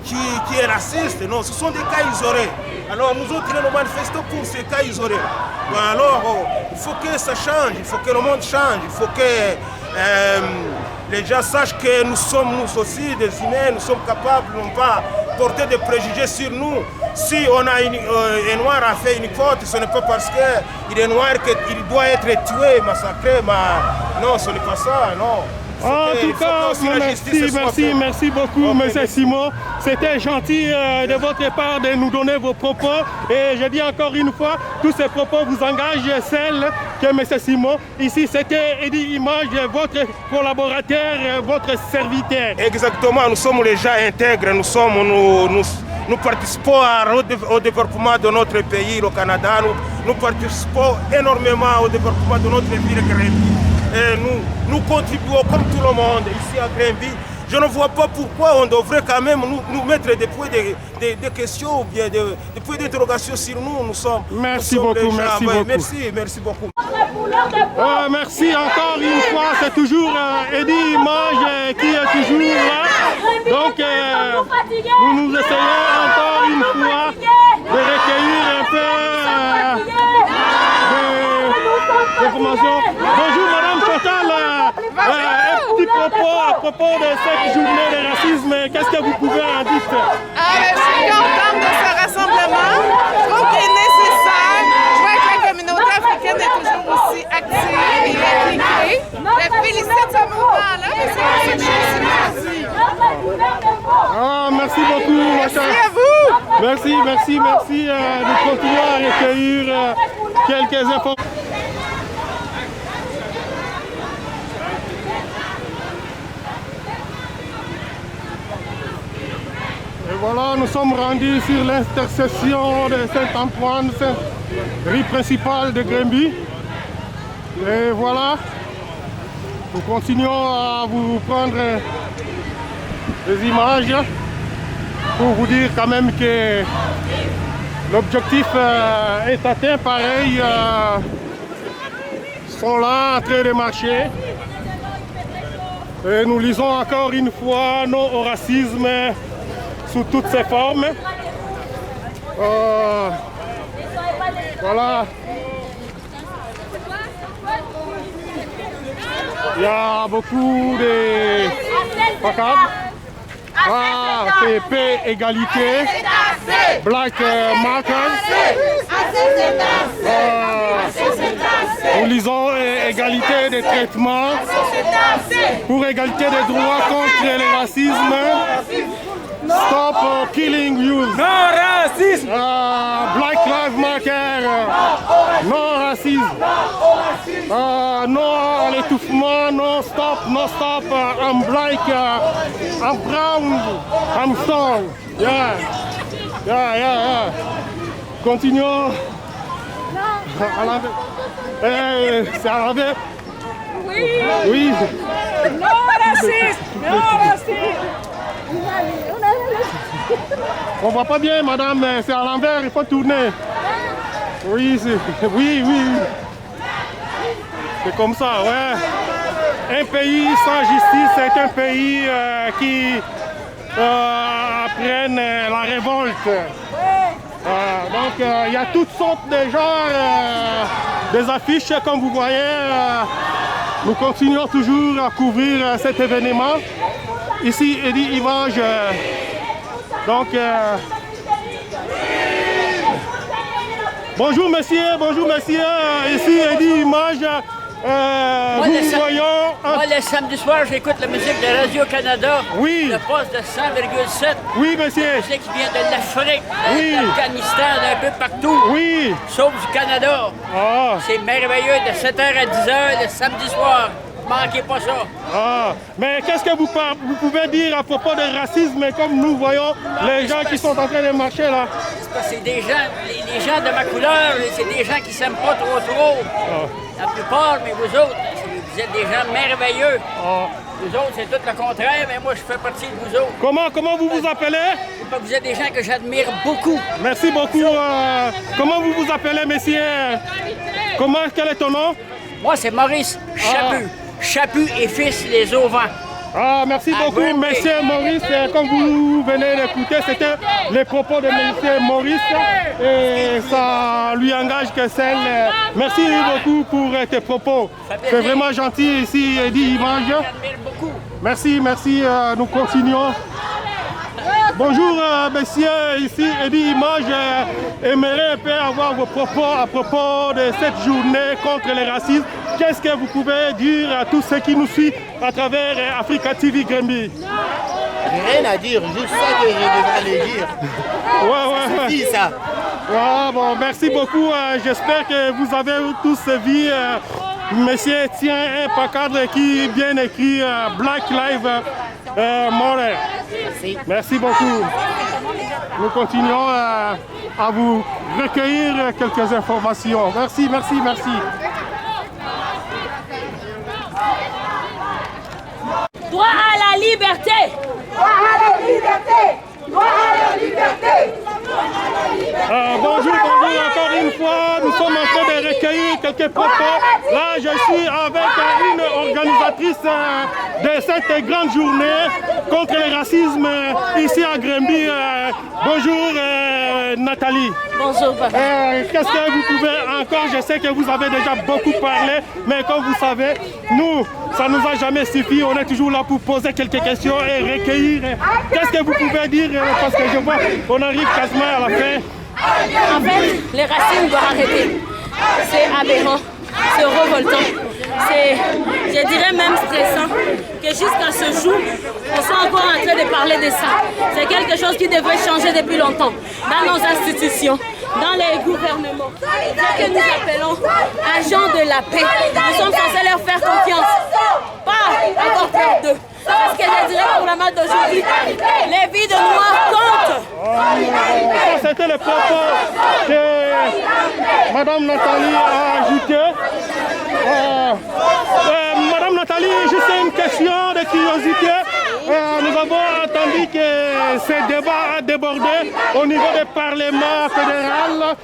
Qui est raciste. Non, ce sont des cas isolés. Alors nous autres, nous manifestons pour ces cas isolés. Alors, il faut que ça change. Il faut que le monde change. Il faut que les gens sachent que nous sommes nous aussi des humains. Nous sommes capables de ne pas porter des préjugés sur nous. Si on a un noir a fait une faute, ce n'est pas parce qu'il est noir qu'il doit être tué, massacré. Non, ce n'est pas ça, non. En tout cas, merci beaucoup, M. Simon. C'était gentil de votre part de nous donner vos propos. Et je dis encore une fois, tous ces propos vous engagent celle que M. Simon. Ici, c'était Eddie Image, votre collaborateur, votre serviteur. Exactement, nous sommes les gens intègres, nous participons au développement de notre pays, le Canada. Nous participons énormément au développement de notre ville Grimby. Et nous contribuons comme tout le monde ici à Grimby. Je ne vois pas pourquoi on devrait quand même nous mettre des points de questions ou bien des points d'interrogation sur nous. Merci beaucoup. Merci beaucoup. Merci encore une fois, c'est toujours Eddie Image qui est toujours là. Donc nous essayons encore une fois de recueillir un peu félicitations. Bonjour Madame Chantal, un petit propos à propos de cette journée de racisme, qu'est-ce que vous pouvez en dire? Je suis contente de ce rassemblement, je trouve qu'il est nécessaire. Je vois que la communauté africaine est toujours aussi active et impliquée. Je félicite ce mouvement-là, mais c'est pour ça que je suis ici. Ah, merci beaucoup. Merci à vous. Merci. Nous continuons à recueillir quelques informations. Et voilà, nous sommes rendus sur l'intersection de Saint-Antoine, rue principale de Grimby. Et voilà, nous continuons à vous prendre des images pour vous dire quand même que l'objectif est atteint. Pareil, sont là en train de marcher. Et nous lisons encore une fois non au racisme sous toutes ses formes. Voilà. Il y a beaucoup de pancartes. PP égalité. Black markers. Nous lisons égalité de traitement pour égalité des droits contre le racisme. Stop killing youth. Non racisme. Black Lives Matter. Non racisme. Non à l'étouffement. Non stop. I'm black. I'm brown. I'm strong. Yeah. Continuons. À l'envers. C'est à l'envers. Oui. Non racisme. On voit pas bien, madame, c'est à l'envers, il faut tourner. Oui. C'est comme ça, ouais. Un pays sans justice, c'est un pays qui prenne la révolte. Donc, il y a toutes sortes de genres, des affiches, comme vous voyez. Nous continuons toujours à couvrir cet événement. Ici, Eddie Image. Donc, bonjour monsieur. Ici, Eddie Image. Nous voyons... Moi, le samedi soir, j'écoute la musique de Radio-Canada. Oui. Le poste de 100,7. Oui, monsieur. La musique qui vient de l'Afrique, de l'Afghanistan, d'un peu partout. Oui. Sauf du Canada. C'est merveilleux de 7h à 10h le samedi soir. Manquez pas ça. Mais qu'est-ce que vous pouvez dire à propos de racisme comme nous voyons les gens qui sont en train de marcher là? C'est des gens, les gens de ma couleur, c'est des gens qui s'aiment pas trop. La plupart, mais vous autres, vous êtes des gens merveilleux. Vous autres, c'est tout le contraire, mais moi, je fais partie de vous autres. Comment vous vous appelez? Vous êtes des gens que j'admire beaucoup. Merci beaucoup. Comment vous vous appelez, messieurs? Quel est ton nom? Moi, c'est Maurice Chaput. Chaput et fils les Auvents. Merci beaucoup, monsieur Maurice. Comme vous venez d'écouter, c'était les propos de monsieur Maurice. Et ça lui engage que celle. Merci beaucoup pour tes propos. C'est vraiment gentil ici, Eddie Image. Merci. Nous continuons. Bonjour, messieurs, ici Eddie Image. J'aimerais un peu avoir vos propos à propos de cette journée contre le racisme. Qu'est-ce que vous pouvez dire à tous ceux qui nous suivent à travers Africa TV Grimby? Rien à dire, juste ça que je devrais les dire. Ouais. C'est dit ça. Bon, merci beaucoup. J'espère que vous avez tous vu. Monsieur tient un pancarte qui est bien écrit Black Lives Matter. Merci beaucoup. Nous continuons à vous recueillir quelques informations. Merci. Droit à la liberté. Bonjour, encore une fois, nous sommes en train de recueillir quelques propos. Là, je suis avec une organisatrice de cette grande journée contre le racisme ici à Grimby. Bonjour, Nathalie. Bonjour, papa. Qu'est-ce que vous pouvez encore, je sais que vous avez déjà beaucoup parlé, mais comme vous savez, nous, ça ne nous a jamais suffi. On est toujours là pour poser quelques questions et recueillir. Qu'est-ce que vous pouvez dire? Parce que je vois qu'on arrive quasiment à la fin. En fait, les racines doivent arrêter. C'est aberrant, c'est révoltant. C'est, je dirais même stressant, que jusqu'à ce jour, on soit encore en train de parler de ça. C'est quelque chose qui devrait changer depuis longtemps, dans nos institutions, dans les gouvernements. Ce que nous appelons agents de la paix, nous sommes censés leur faire confiance, pas avoir peur d'eux. Parce que je dirais pour la main d'aujourd'hui, les vies de Noirs comptent. C'était le propos que Madame Nathalie a ajouté. Madame Nathalie, juste une question de curiosité. Nous avons entendu que ce débat a débordé au niveau du Parlement fédéral,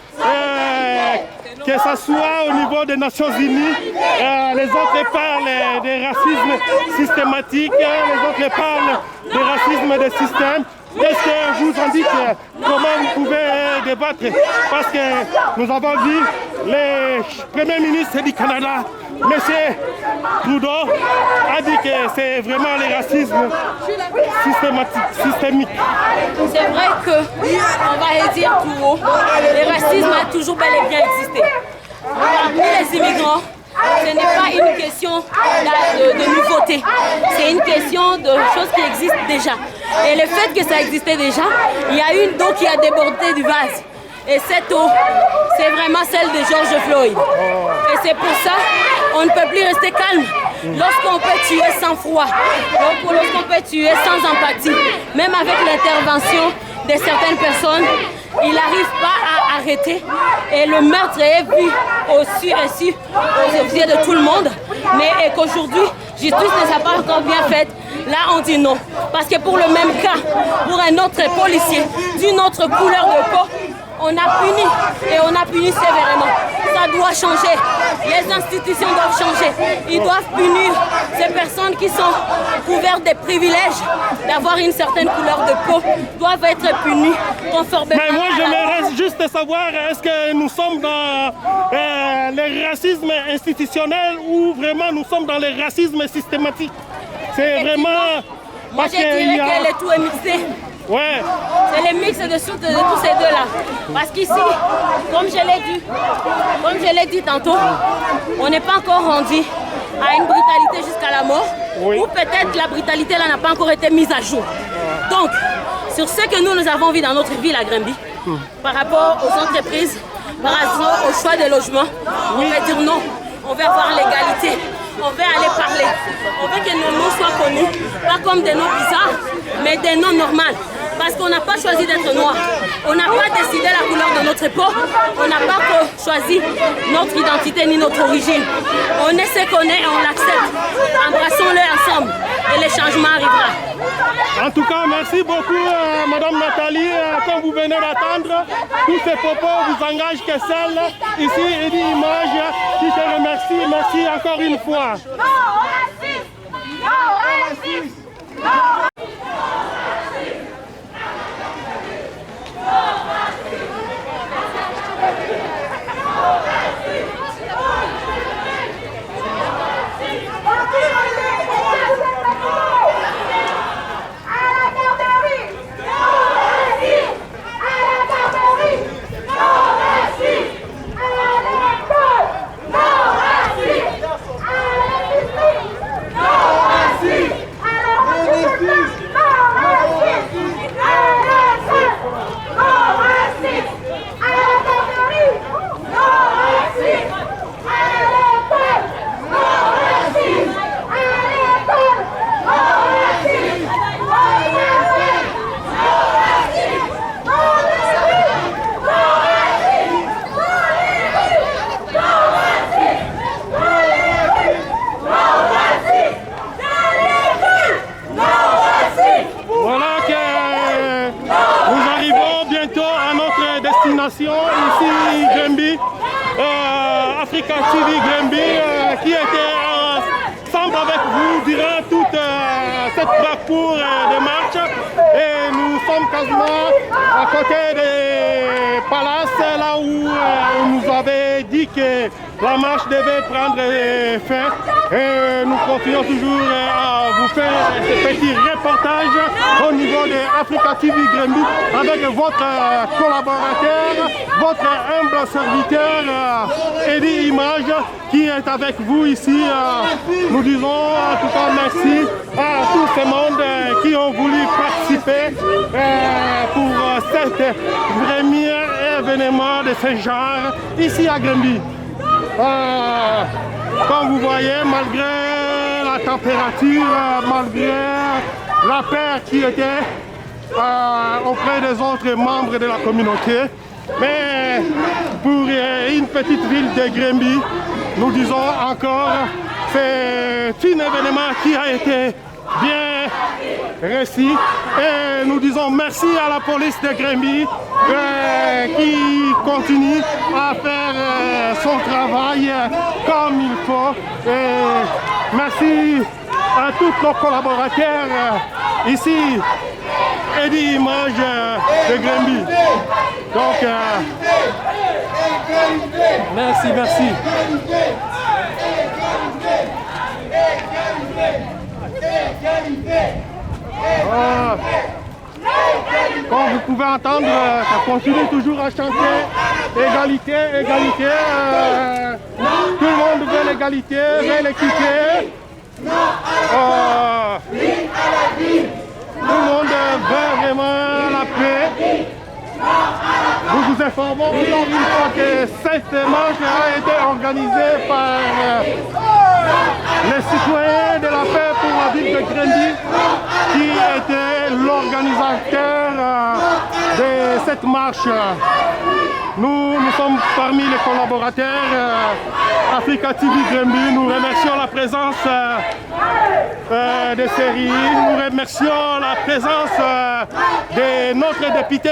que ce soit au niveau des Nations Unies. Les autres parlent de racisme systématique, les autres parlent de racisme de système. Qu'est-ce que vous en dites? Comment vous pouvez débattre? Parce que nous avons vu le Premier ministre du Canada, M. Trudeau, a dit que c'est vraiment le racisme systémique. C'est vrai qu'on va dire tout haut, le racisme a toujours bel et bien existé. Parmi les immigrants, ce n'est pas une question de nouveauté, c'est une question de choses qui existent déjà. Et le fait que ça existait déjà, il y a une eau qui a débordé du vase. Et cette eau, c'est vraiment celle de George Floyd. Et c'est pour ça qu'on ne peut plus rester calme. Lorsqu'on peut tuer sans froid, lorsqu'on peut tuer sans empathie, même avec l'intervention de certaines personnes, il n'arrive pas à arrêter. Et le meurtre est vu au-dessus et aux yeux de tout le monde. Mais qu'aujourd'hui, justice ne s'est pas encore bien faite. Là, on dit non. Parce que pour le même cas, pour un autre policier d'une autre couleur de peau, on a puni et on a puni sévèrement. Ça doit changer. Les institutions doivent changer. Ils doivent punir ces personnes qui sont couvertes des privilèges d'avoir une certaine couleur de peau, doivent être punies conformément. Mais moi, j'aimerais juste savoir, est-ce que nous sommes dans le racisme institutionnel ou vraiment nous sommes dans le racisme systématique? C'est vraiment... Moi, je dirais que le tout est mixé. Ouais. C'est le mix de tous ces deux-là. Parce qu'ici, comme je l'ai dit tantôt, on n'est pas encore rendu à une brutalité jusqu'à la mort. Oui. Ou peut-être la brutalité là n'a pas encore été mise à jour. Donc, sur ce que nous avons vu dans notre ville à Granby, par rapport aux entreprises, par rapport au choix de logement, on va dire non. On veut avoir l'égalité. On veut aller parler. On veut que nos noms soient connus, pas comme des noms bizarres, mais des noms normaux. Parce qu'on n'a pas choisi d'être noir. On n'a pas décidé la couleur de notre peau. On n'a pas choisi notre identité ni notre origine. On est ce qu'on est et on l'accepte. Embrassons-le ensemble et le changement arrivera. En tout cas, merci beaucoup Madame Nathalie. Comme vous venez d'attendre, tous ces propos vous engagent que celle ici, Eddie Image, qui te remercie. Merci encore une fois. Non racisme! Non racisme! Non! Ici Granby, Africa TV Granby, qui était ensemble avec vous durant toute cette parcours de marche. Et nous sommes quasiment à côté des où on nous avait dit que la marche devait prendre fin. Et nous continuons toujours à vous faire ce petit reportage au niveau de Africa TV Grenby avec votre collaborateur, votre humble serviteur Eddie Image qui est avec vous ici. Nous disons en tout cas merci à tout ce monde qui ont voulu participer pour cet premier événement de ce genre ici à Grenby. Comme vous voyez, malgré la température, malgré la peur qui était auprès des autres membres de la communauté, mais pour une petite ville de Grenby, nous disons encore c'est un événement qui a été bien réussi et nous disons merci à la police de Grenby qui continue à faire son travail comme il faut. Et merci à tous nos collaborateurs ici, Eddie Image de Grenby. Donc, merci. Comme vous pouvez entendre, ça continue toujours à chanter égalité. Tout le monde veut l'égalité, veut l'équité. Tout le monde veut vraiment la paix. Nous vous informons encore une fois que cette marche a été organisée par les citoyens de la paix pour la ville de Grenby qui était l'organisateur de cette marche. Nous sommes parmi les collaborateurs Africa TV Grenby. Nous remercions la présence de Série. Nous remercions la présence de notre député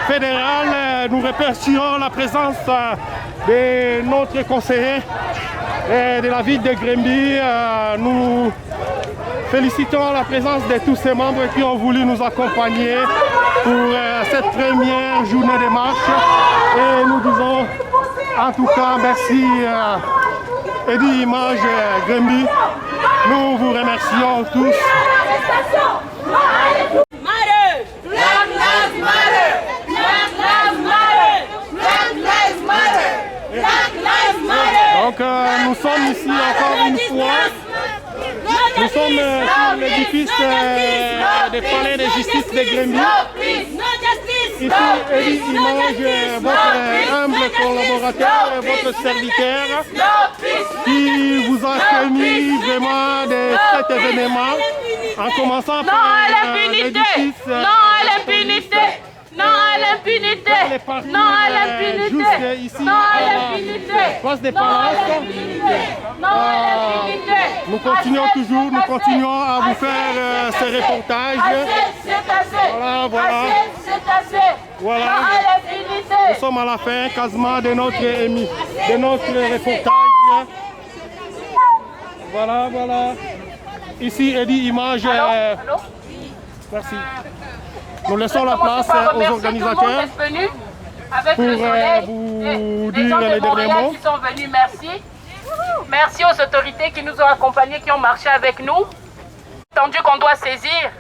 fédéral. Nous remercions la présence de notre conseiller de la ville de Grenby. Nous félicitons la présence de tous ces membres qui ont voulu nous accompagner pour cette première journée de marche. Et nous disons en tout cas merci Eddie Image Grenby. Nous vous remercions tous. Donc nous sommes ici encore une fois. Nous sommes sur l'édifice du palais de justice de Grenby. Ici, Eddie Image, votre humble collaborateur, votre serviteur, qui vous a tenu vraiment de cet événement, en commençant par l'édifice. Non à l'impunité! Non à l'impunité! Non à l'impunité! Juste ici, non à l'impunité! Place des Palaces. Non à l'impunité! Nous continuons toujours, nous continuons à vous faire ces reportages. C'est assez! Voilà. C'est assez! Voilà. Non à l'impunité! Nous sommes à la fin quasiment de notre reportage. Voilà. Ici, Eddie Image. Allô? Merci. Nous laissons la place aux organisateurs avec pour le soleil, vous les dire gens de les derniers Montréal mots. qui sont venus, merci. Merci aux autorités qui nous ont accompagnés, qui ont marché avec nous. Entendu qu'on doit saisir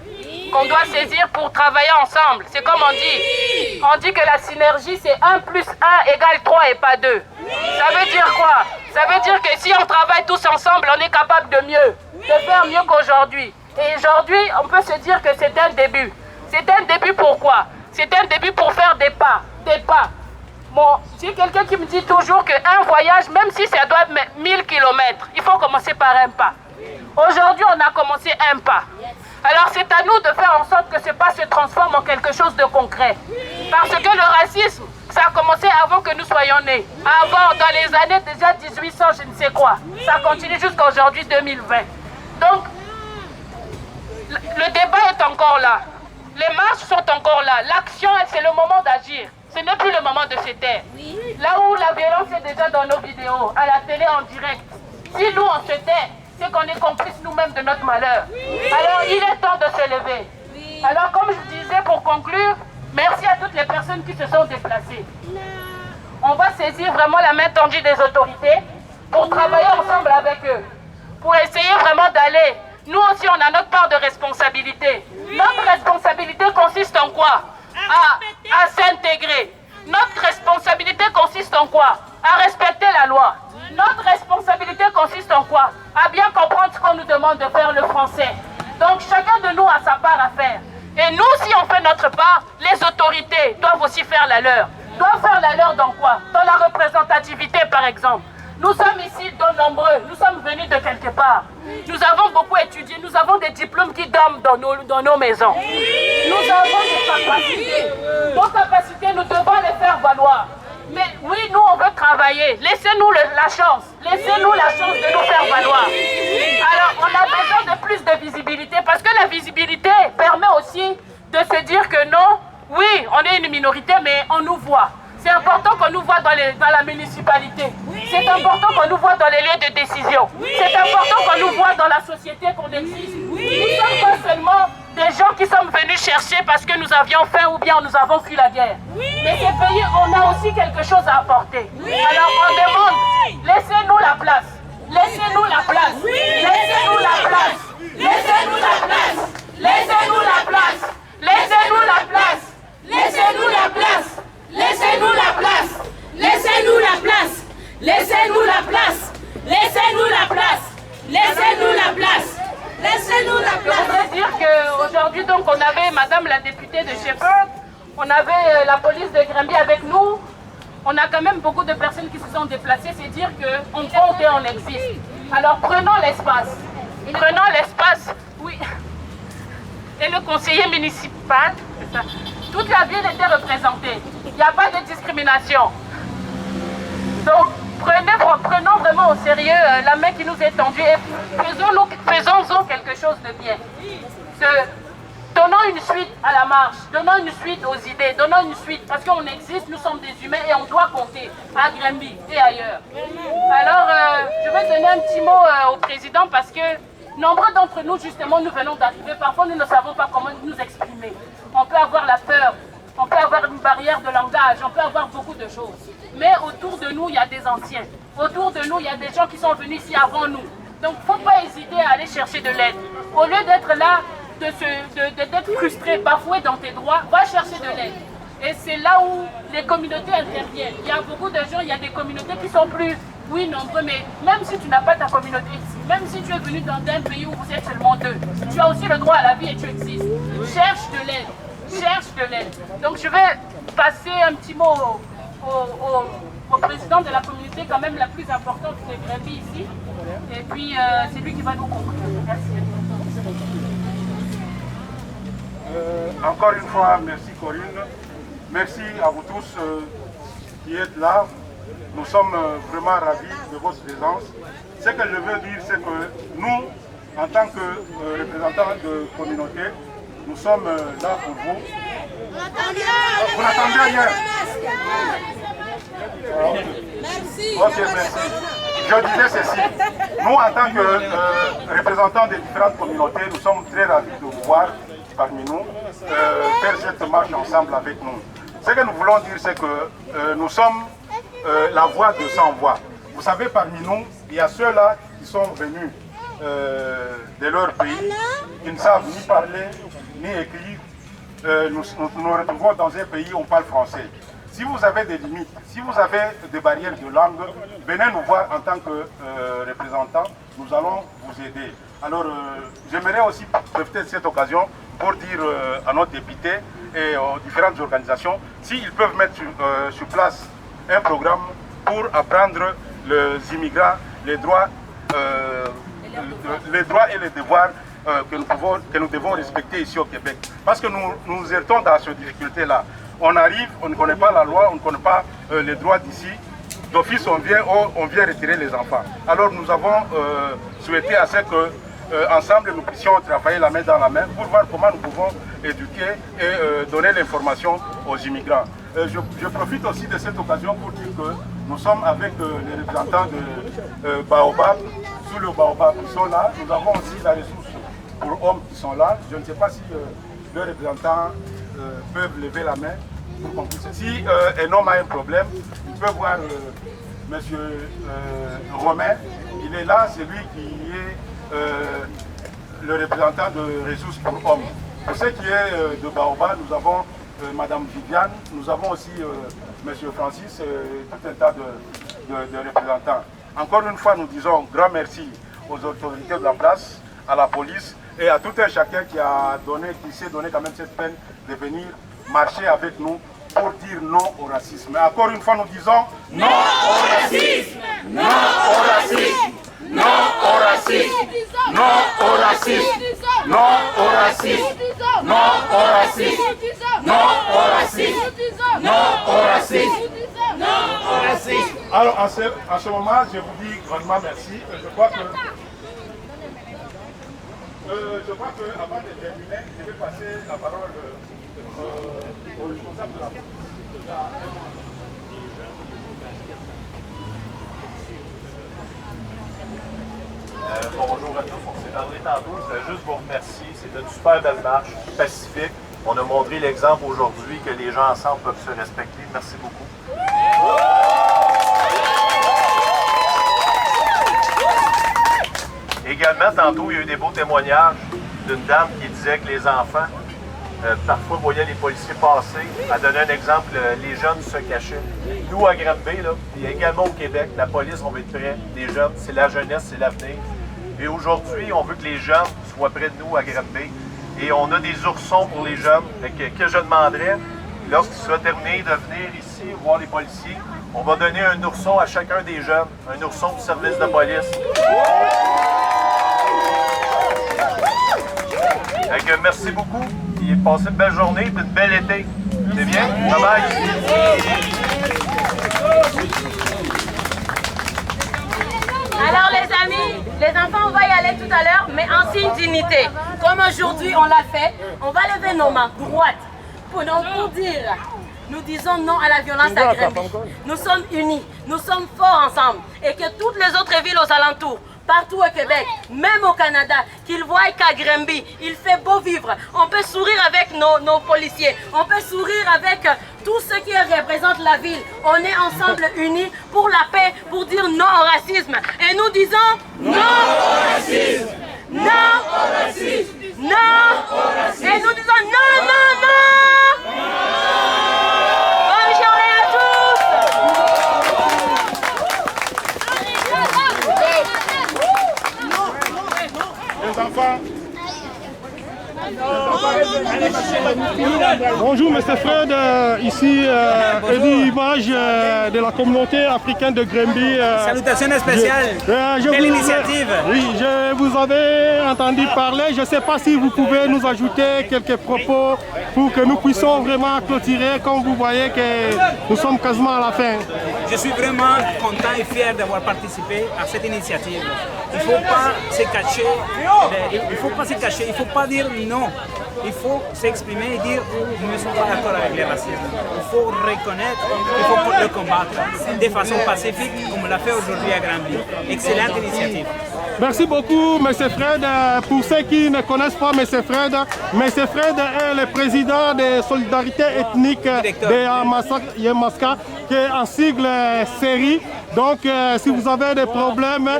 pour travailler ensemble. C'est comme on dit que la synergie c'est 1 + 1 = 3 et pas 2. Ça veut dire quoi? Ça veut dire que si on travaille tous ensemble, on est capable de mieux, de faire mieux qu'aujourd'hui. Et aujourd'hui, on peut se dire que c'est un début. C'est un début pourquoi? C'est un début pour faire des pas. Bon, j'ai quelqu'un qui me dit toujours qu'un voyage, même si ça doit être 1000 km, il faut commencer par un pas. Aujourd'hui, on a commencé un pas. Alors c'est à nous de faire en sorte que ce pas se transforme en quelque chose de concret. Parce que le racisme, ça a commencé avant que nous soyons nés. Avant, dans les années déjà 1800, je ne sais quoi. Ça continue jusqu'à aujourd'hui, 2020. Donc, le débat est encore là. Les marches sont encore là. L'action, c'est le moment d'agir. Ce n'est plus le moment de se taire. Là où la violence est déjà dans nos vidéos, à la télé en direct. Si nous, on se tait, c'est qu'on est complices nous-mêmes de notre malheur. Alors, il est temps de se lever. Alors, comme je disais pour conclure, merci à toutes les personnes qui se sont déplacées. on va saisir vraiment la main tendue des autorités pour travailler ensemble avec eux, pour essayer vraiment d'aller. Nous aussi, on a notre part de responsabilité. Notre responsabilité consiste en quoi? À s'intégrer. Notre responsabilité consiste en quoi? À respecter la loi. Notre responsabilité consiste en quoi? À bien comprendre ce qu'on nous demande de faire, le français. Donc chacun de nous a sa part à faire. Et nous, si on fait notre part, les autorités doivent aussi faire la leur. Doivent faire la leur dans quoi? Dans la représentativité, par exemple. Nous sommes ici nombreux, nous sommes venus de quelque part. Nous avons beaucoup étudié, nous avons des diplômes qui dorment dans nos maisons. Nous avons des capacités. Nos capacités, nous devons les faire valoir. Mais oui, nous, on veut travailler. Laissez-nous la chance. Laissez-nous la chance de nous faire valoir. Alors, on a besoin de plus de visibilité parce que la visibilité permet aussi de se dire que non, oui, on est une minorité, mais on nous voit. C'est important qu'on nous voit dans la municipalité. C'est important qu'on nous voit dans les lieux de décision. C'est important qu'on nous voit dans la société qu'on existe. Nous ne sommes pas seulement des gens qui sommes venus chercher parce que nous avions faim ou bien nous avons fui la guerre. Mais ces pays, on a aussi quelque chose à apporter. Alors on demande, laissez-nous la place. Laissez-nous la place. Laissez-nous la place. Laissez-nous la place. Laissez-nous la place. Laissez-nous la place. Laissez-nous la place. Laissez-nous la place. Laissez-nous la place. Laissez-nous la place. Laissez-nous la place. Laissez-nous la place. Laissez-nous la place. Je voudrais dire qu'aujourd'hui, donc, on avait Madame la députée de Shepherd, on avait la police de Granby avec nous. On a quand même beaucoup de personnes qui se sont déplacées. C'est dire qu'on compte et on existe. Alors prenons l'espace. Prenons l'espace. Oui. Et le conseiller municipal, c'est ça. Toute la ville était représentée. Il n'y a pas de discrimination. Donc, prenons vraiment au sérieux la main qui nous est tendue et faisons-en quelque chose de bien. Donnons une suite à la marche, donnons une suite aux idées, donnons une suite, parce qu'on existe, nous sommes des humains et on doit compter à Granby et ailleurs. Alors, je vais donner un petit mot au président parce que nombreux d'entre nous, justement, nous venons d'arriver. Parfois, nous ne savons pas comment nous exprimer. On peut avoir la peur, on peut avoir une barrière de langage, on peut avoir beaucoup de choses. Mais autour de nous, il y a des anciens. Autour de nous, il y a des gens qui sont venus ici avant nous. Donc, il ne faut pas hésiter à aller chercher de l'aide. Au lieu d'être là, d'être frustré, bafoué dans tes droits, va chercher de l'aide. Et c'est là où les communautés interviennent. Il y a beaucoup de gens, il y a des communautés qui sont plus, oui, nombreux, mais même si tu n'as pas ta communauté ici, même si tu es venu dans un pays où vous êtes seulement deux, tu as aussi le droit à la vie et tu existes. Cherche de l'aide. Cherche de l'aide. Donc je vais passer un petit mot au président de la communauté quand même la plus importante de Granby ici. Et puis c'est lui qui va nous conclure. Merci. Encore une fois, merci Corinne. Merci à vous tous qui êtes là. Nous sommes vraiment ravis de votre présence. Ce que je veux dire, c'est que nous, en tant que représentants de communauté, nous sommes là pour vous. Vous n'attendez rien. Merci. Ok, merci. Je disais ceci. Nous, en tant que représentants des différentes communautés, nous sommes très ravis de vous voir parmi nous, faire cette marche ensemble avec nous. Ce que nous voulons dire, c'est que nous sommes la voix de sans voix. Vous savez, parmi nous, il y a ceux-là qui sont venus de leur pays, qui ne savent ni parler, ni écrire. Nous nous retrouvons dans un pays où on parle français. Si vous avez des limites, si vous avez des barrières de langue, venez nous voir en tant que représentants, nous allons vous aider. Alors, j'aimerais aussi profiter de cette occasion pour dire à nos députés et aux différentes organisations s'ils peuvent mettre sur place un programme pour apprendre les immigrants les droits et les devoirs que nous devons respecter ici au Québec. Parce que nous héritons dans cette difficulté-là. On arrive, on ne connaît pas la loi, on ne connaît pas les droits d'ici. D'office, on vient retirer les enfants. Alors nous avons souhaité à ce que ensemble nous puissions travailler la main dans la main pour voir comment nous pouvons éduquer et donner l'information aux immigrants. Je profite aussi de cette occasion pour dire que nous sommes avec les représentants de Baobab, sous le Baobab qui sont là. Nous avons aussi la ressource pour hommes qui sont là. Je ne sais pas si les représentants peuvent lever la main pour qu'on puisse. Si un homme a un problème, il peut voir M. Romain. Il est là, c'est lui qui est le représentant de Ressources pour Hommes. Pour ce qui est de Baobab, nous avons Mme Viviane, nous avons aussi M. Francis, tout un tas de représentants. Encore une fois, nous disons grand merci aux autorités de la place, à la police et à tout un chacun qui s'est donné quand même cette peine de venir marcher avec nous pour dire non au racisme. Mais encore une fois, nous disons non au racisme, non au racisme, non au racisme, non au racisme, non au racisme, non au racisme, non au racisme, non au racisme, non au racisme. Alors, en ce moment, je vous dis grandement merci. Je crois que avant de terminer, je vais passer la parole au responsable de la bonjour à tous, on s'est parlé tantôt, je voulais juste vous remercier. C'était une super belle marche, pacifique. On a montré l'exemple aujourd'hui que les gens ensemble peuvent se respecter. Merci beaucoup. Également, tantôt, il y a eu des beaux témoignages d'une dame qui disait que les enfants, parfois, voyaient les policiers passer. Elle donnait un exemple, les jeunes se cachaient. Nous, à Granby, là, et également au Québec, la police, on veut être près des jeunes. C'est la jeunesse, c'est l'avenir. Et aujourd'hui, on veut que les jeunes soient près de nous à Granby. Et on a des oursons pour les jeunes. Que je demanderais, lorsqu'il sera terminé, de venir ici voir les policiers. On va donner un ourson à chacun des jeunes, un ourson du service de police. Merci beaucoup. Et passez une belle journée et une belle été. C'est bien? Bye bye. Alors les amis, les enfants, on va y aller tout à l'heure, mais en signe d'unité. Comme aujourd'hui on l'a fait, on va lever nos mains droites pour dire, nous disons non à la violence à Granby. Nous sommes unis, nous sommes forts ensemble et que toutes les autres villes aux alentours, partout au Québec, même au Canada, qu'ils voient qu'à Granby, il fait beau vivre. On peut sourire avec nos policiers, on peut sourire avec tout ce qui représente la ville. On est ensemble unis pour la paix, pour dire non au racisme. Et nous disons non au racisme, non au racisme, non au racisme. Et nous disons non, non, non. Bonne journée à tous. Les enfants. Bonjour, M. Fred, ici Eddie Image de la communauté africaine de Granby. Salutations spéciales. Quelle initiative. Oui, je vous avais entendu parler. Je ne sais pas si vous pouvez nous ajouter quelques propos pour que nous puissions vraiment clôturer, comme vous voyez que nous sommes quasiment à la fin. Je suis vraiment content et fier d'avoir participé à cette initiative. Il ne faut pas se cacher, il ne faut pas dire non. Il faut s'exprimer et dire nous ne sommes pas d'accord avec les racistes. Il faut reconnaître, il faut le combattre de façon pacifique comme on l'a fait aujourd'hui à Granby. Excellente initiative. Merci beaucoup, M. Fred. Pour ceux qui ne connaissent pas M. Fred est le président de Solidarité ethnique de Yamaska, qui est en sigle série. Donc, si vous avez des problèmes,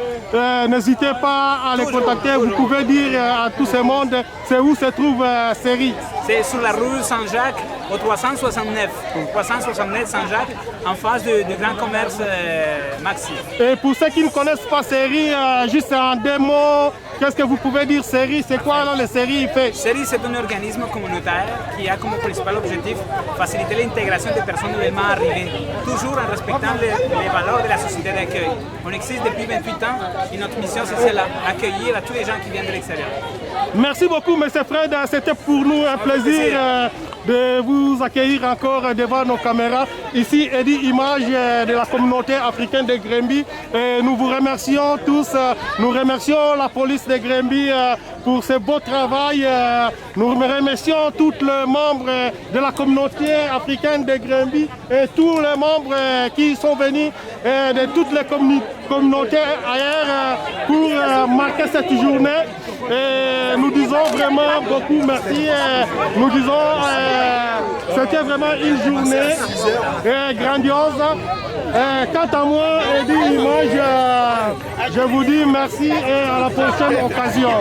n'hésitez pas à les contacter. Vous pouvez dire à tout ce monde, c'est où se trouve série. C'est sur la rue Saint-Jacques, au 369. 369 Saint-Jacques, en face du grand commerce Maxi. Et pour ceux qui ne connaissent pas série, juste en deux mots, qu'est-ce que vous pouvez dire série? C'est quoi alors les séries fait? Série, c'est un organisme communautaire qui a comme principal objectif faciliter l'intégration des personnes nouvellement arrivées, toujours en respectant les valeurs de la société d'accueil. On existe depuis 28 ans et notre mission c'est celle-là, accueillir à tous les gens qui viennent de l'extérieur. Merci beaucoup, M. Fred. C'était pour nous un plaisir de vous accueillir encore devant nos caméras. Ici, Eddie Image de la communauté africaine de Granby. Et nous vous remercions tous. Nous remercions la police de Granby pour ce beau travail. Nous remercions tous les membres de la communauté africaine de Granby et tous les membres qui sont venus de toutes les communauté ailleurs pour marquer cette journée. Et nous disons vraiment beaucoup merci. Nous disons c'était vraiment une journée grandiose. Quant à moi, Eddie Image, je vous dis merci et à la prochaine occasion.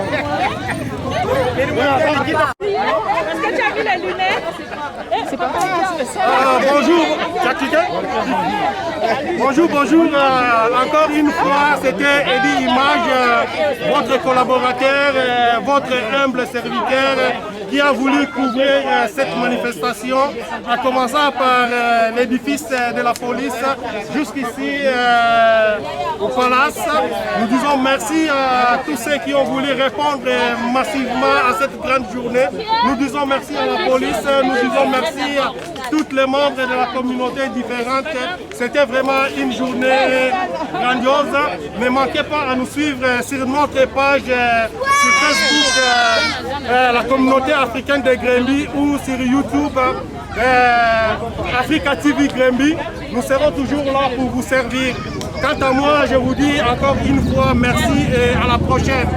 Est-ce que tu as vu les lunettes? C'est pas bonjour, bonjour. Encore une fois, c'était Eddie Image, votre collaborateur, votre humble serviteur qui a voulu couvrir cette manifestation, en commençant par l'édifice de la police jusqu'ici au palace. Nous disons merci à tous ceux qui ont voulu répondre massivement à cette grande journée. Nous disons merci à la police, nous disons merci à tous les membres de la communauté différente. C'était vraiment une journée grandiose. Ne manquez pas à nous suivre sur notre page sur Facebook, la communauté africaine de Grimby, ou sur YouTube, Africa TV Grimby. Nous serons toujours là pour vous servir. Quant à moi, je vous dis encore une fois merci et à la prochaine.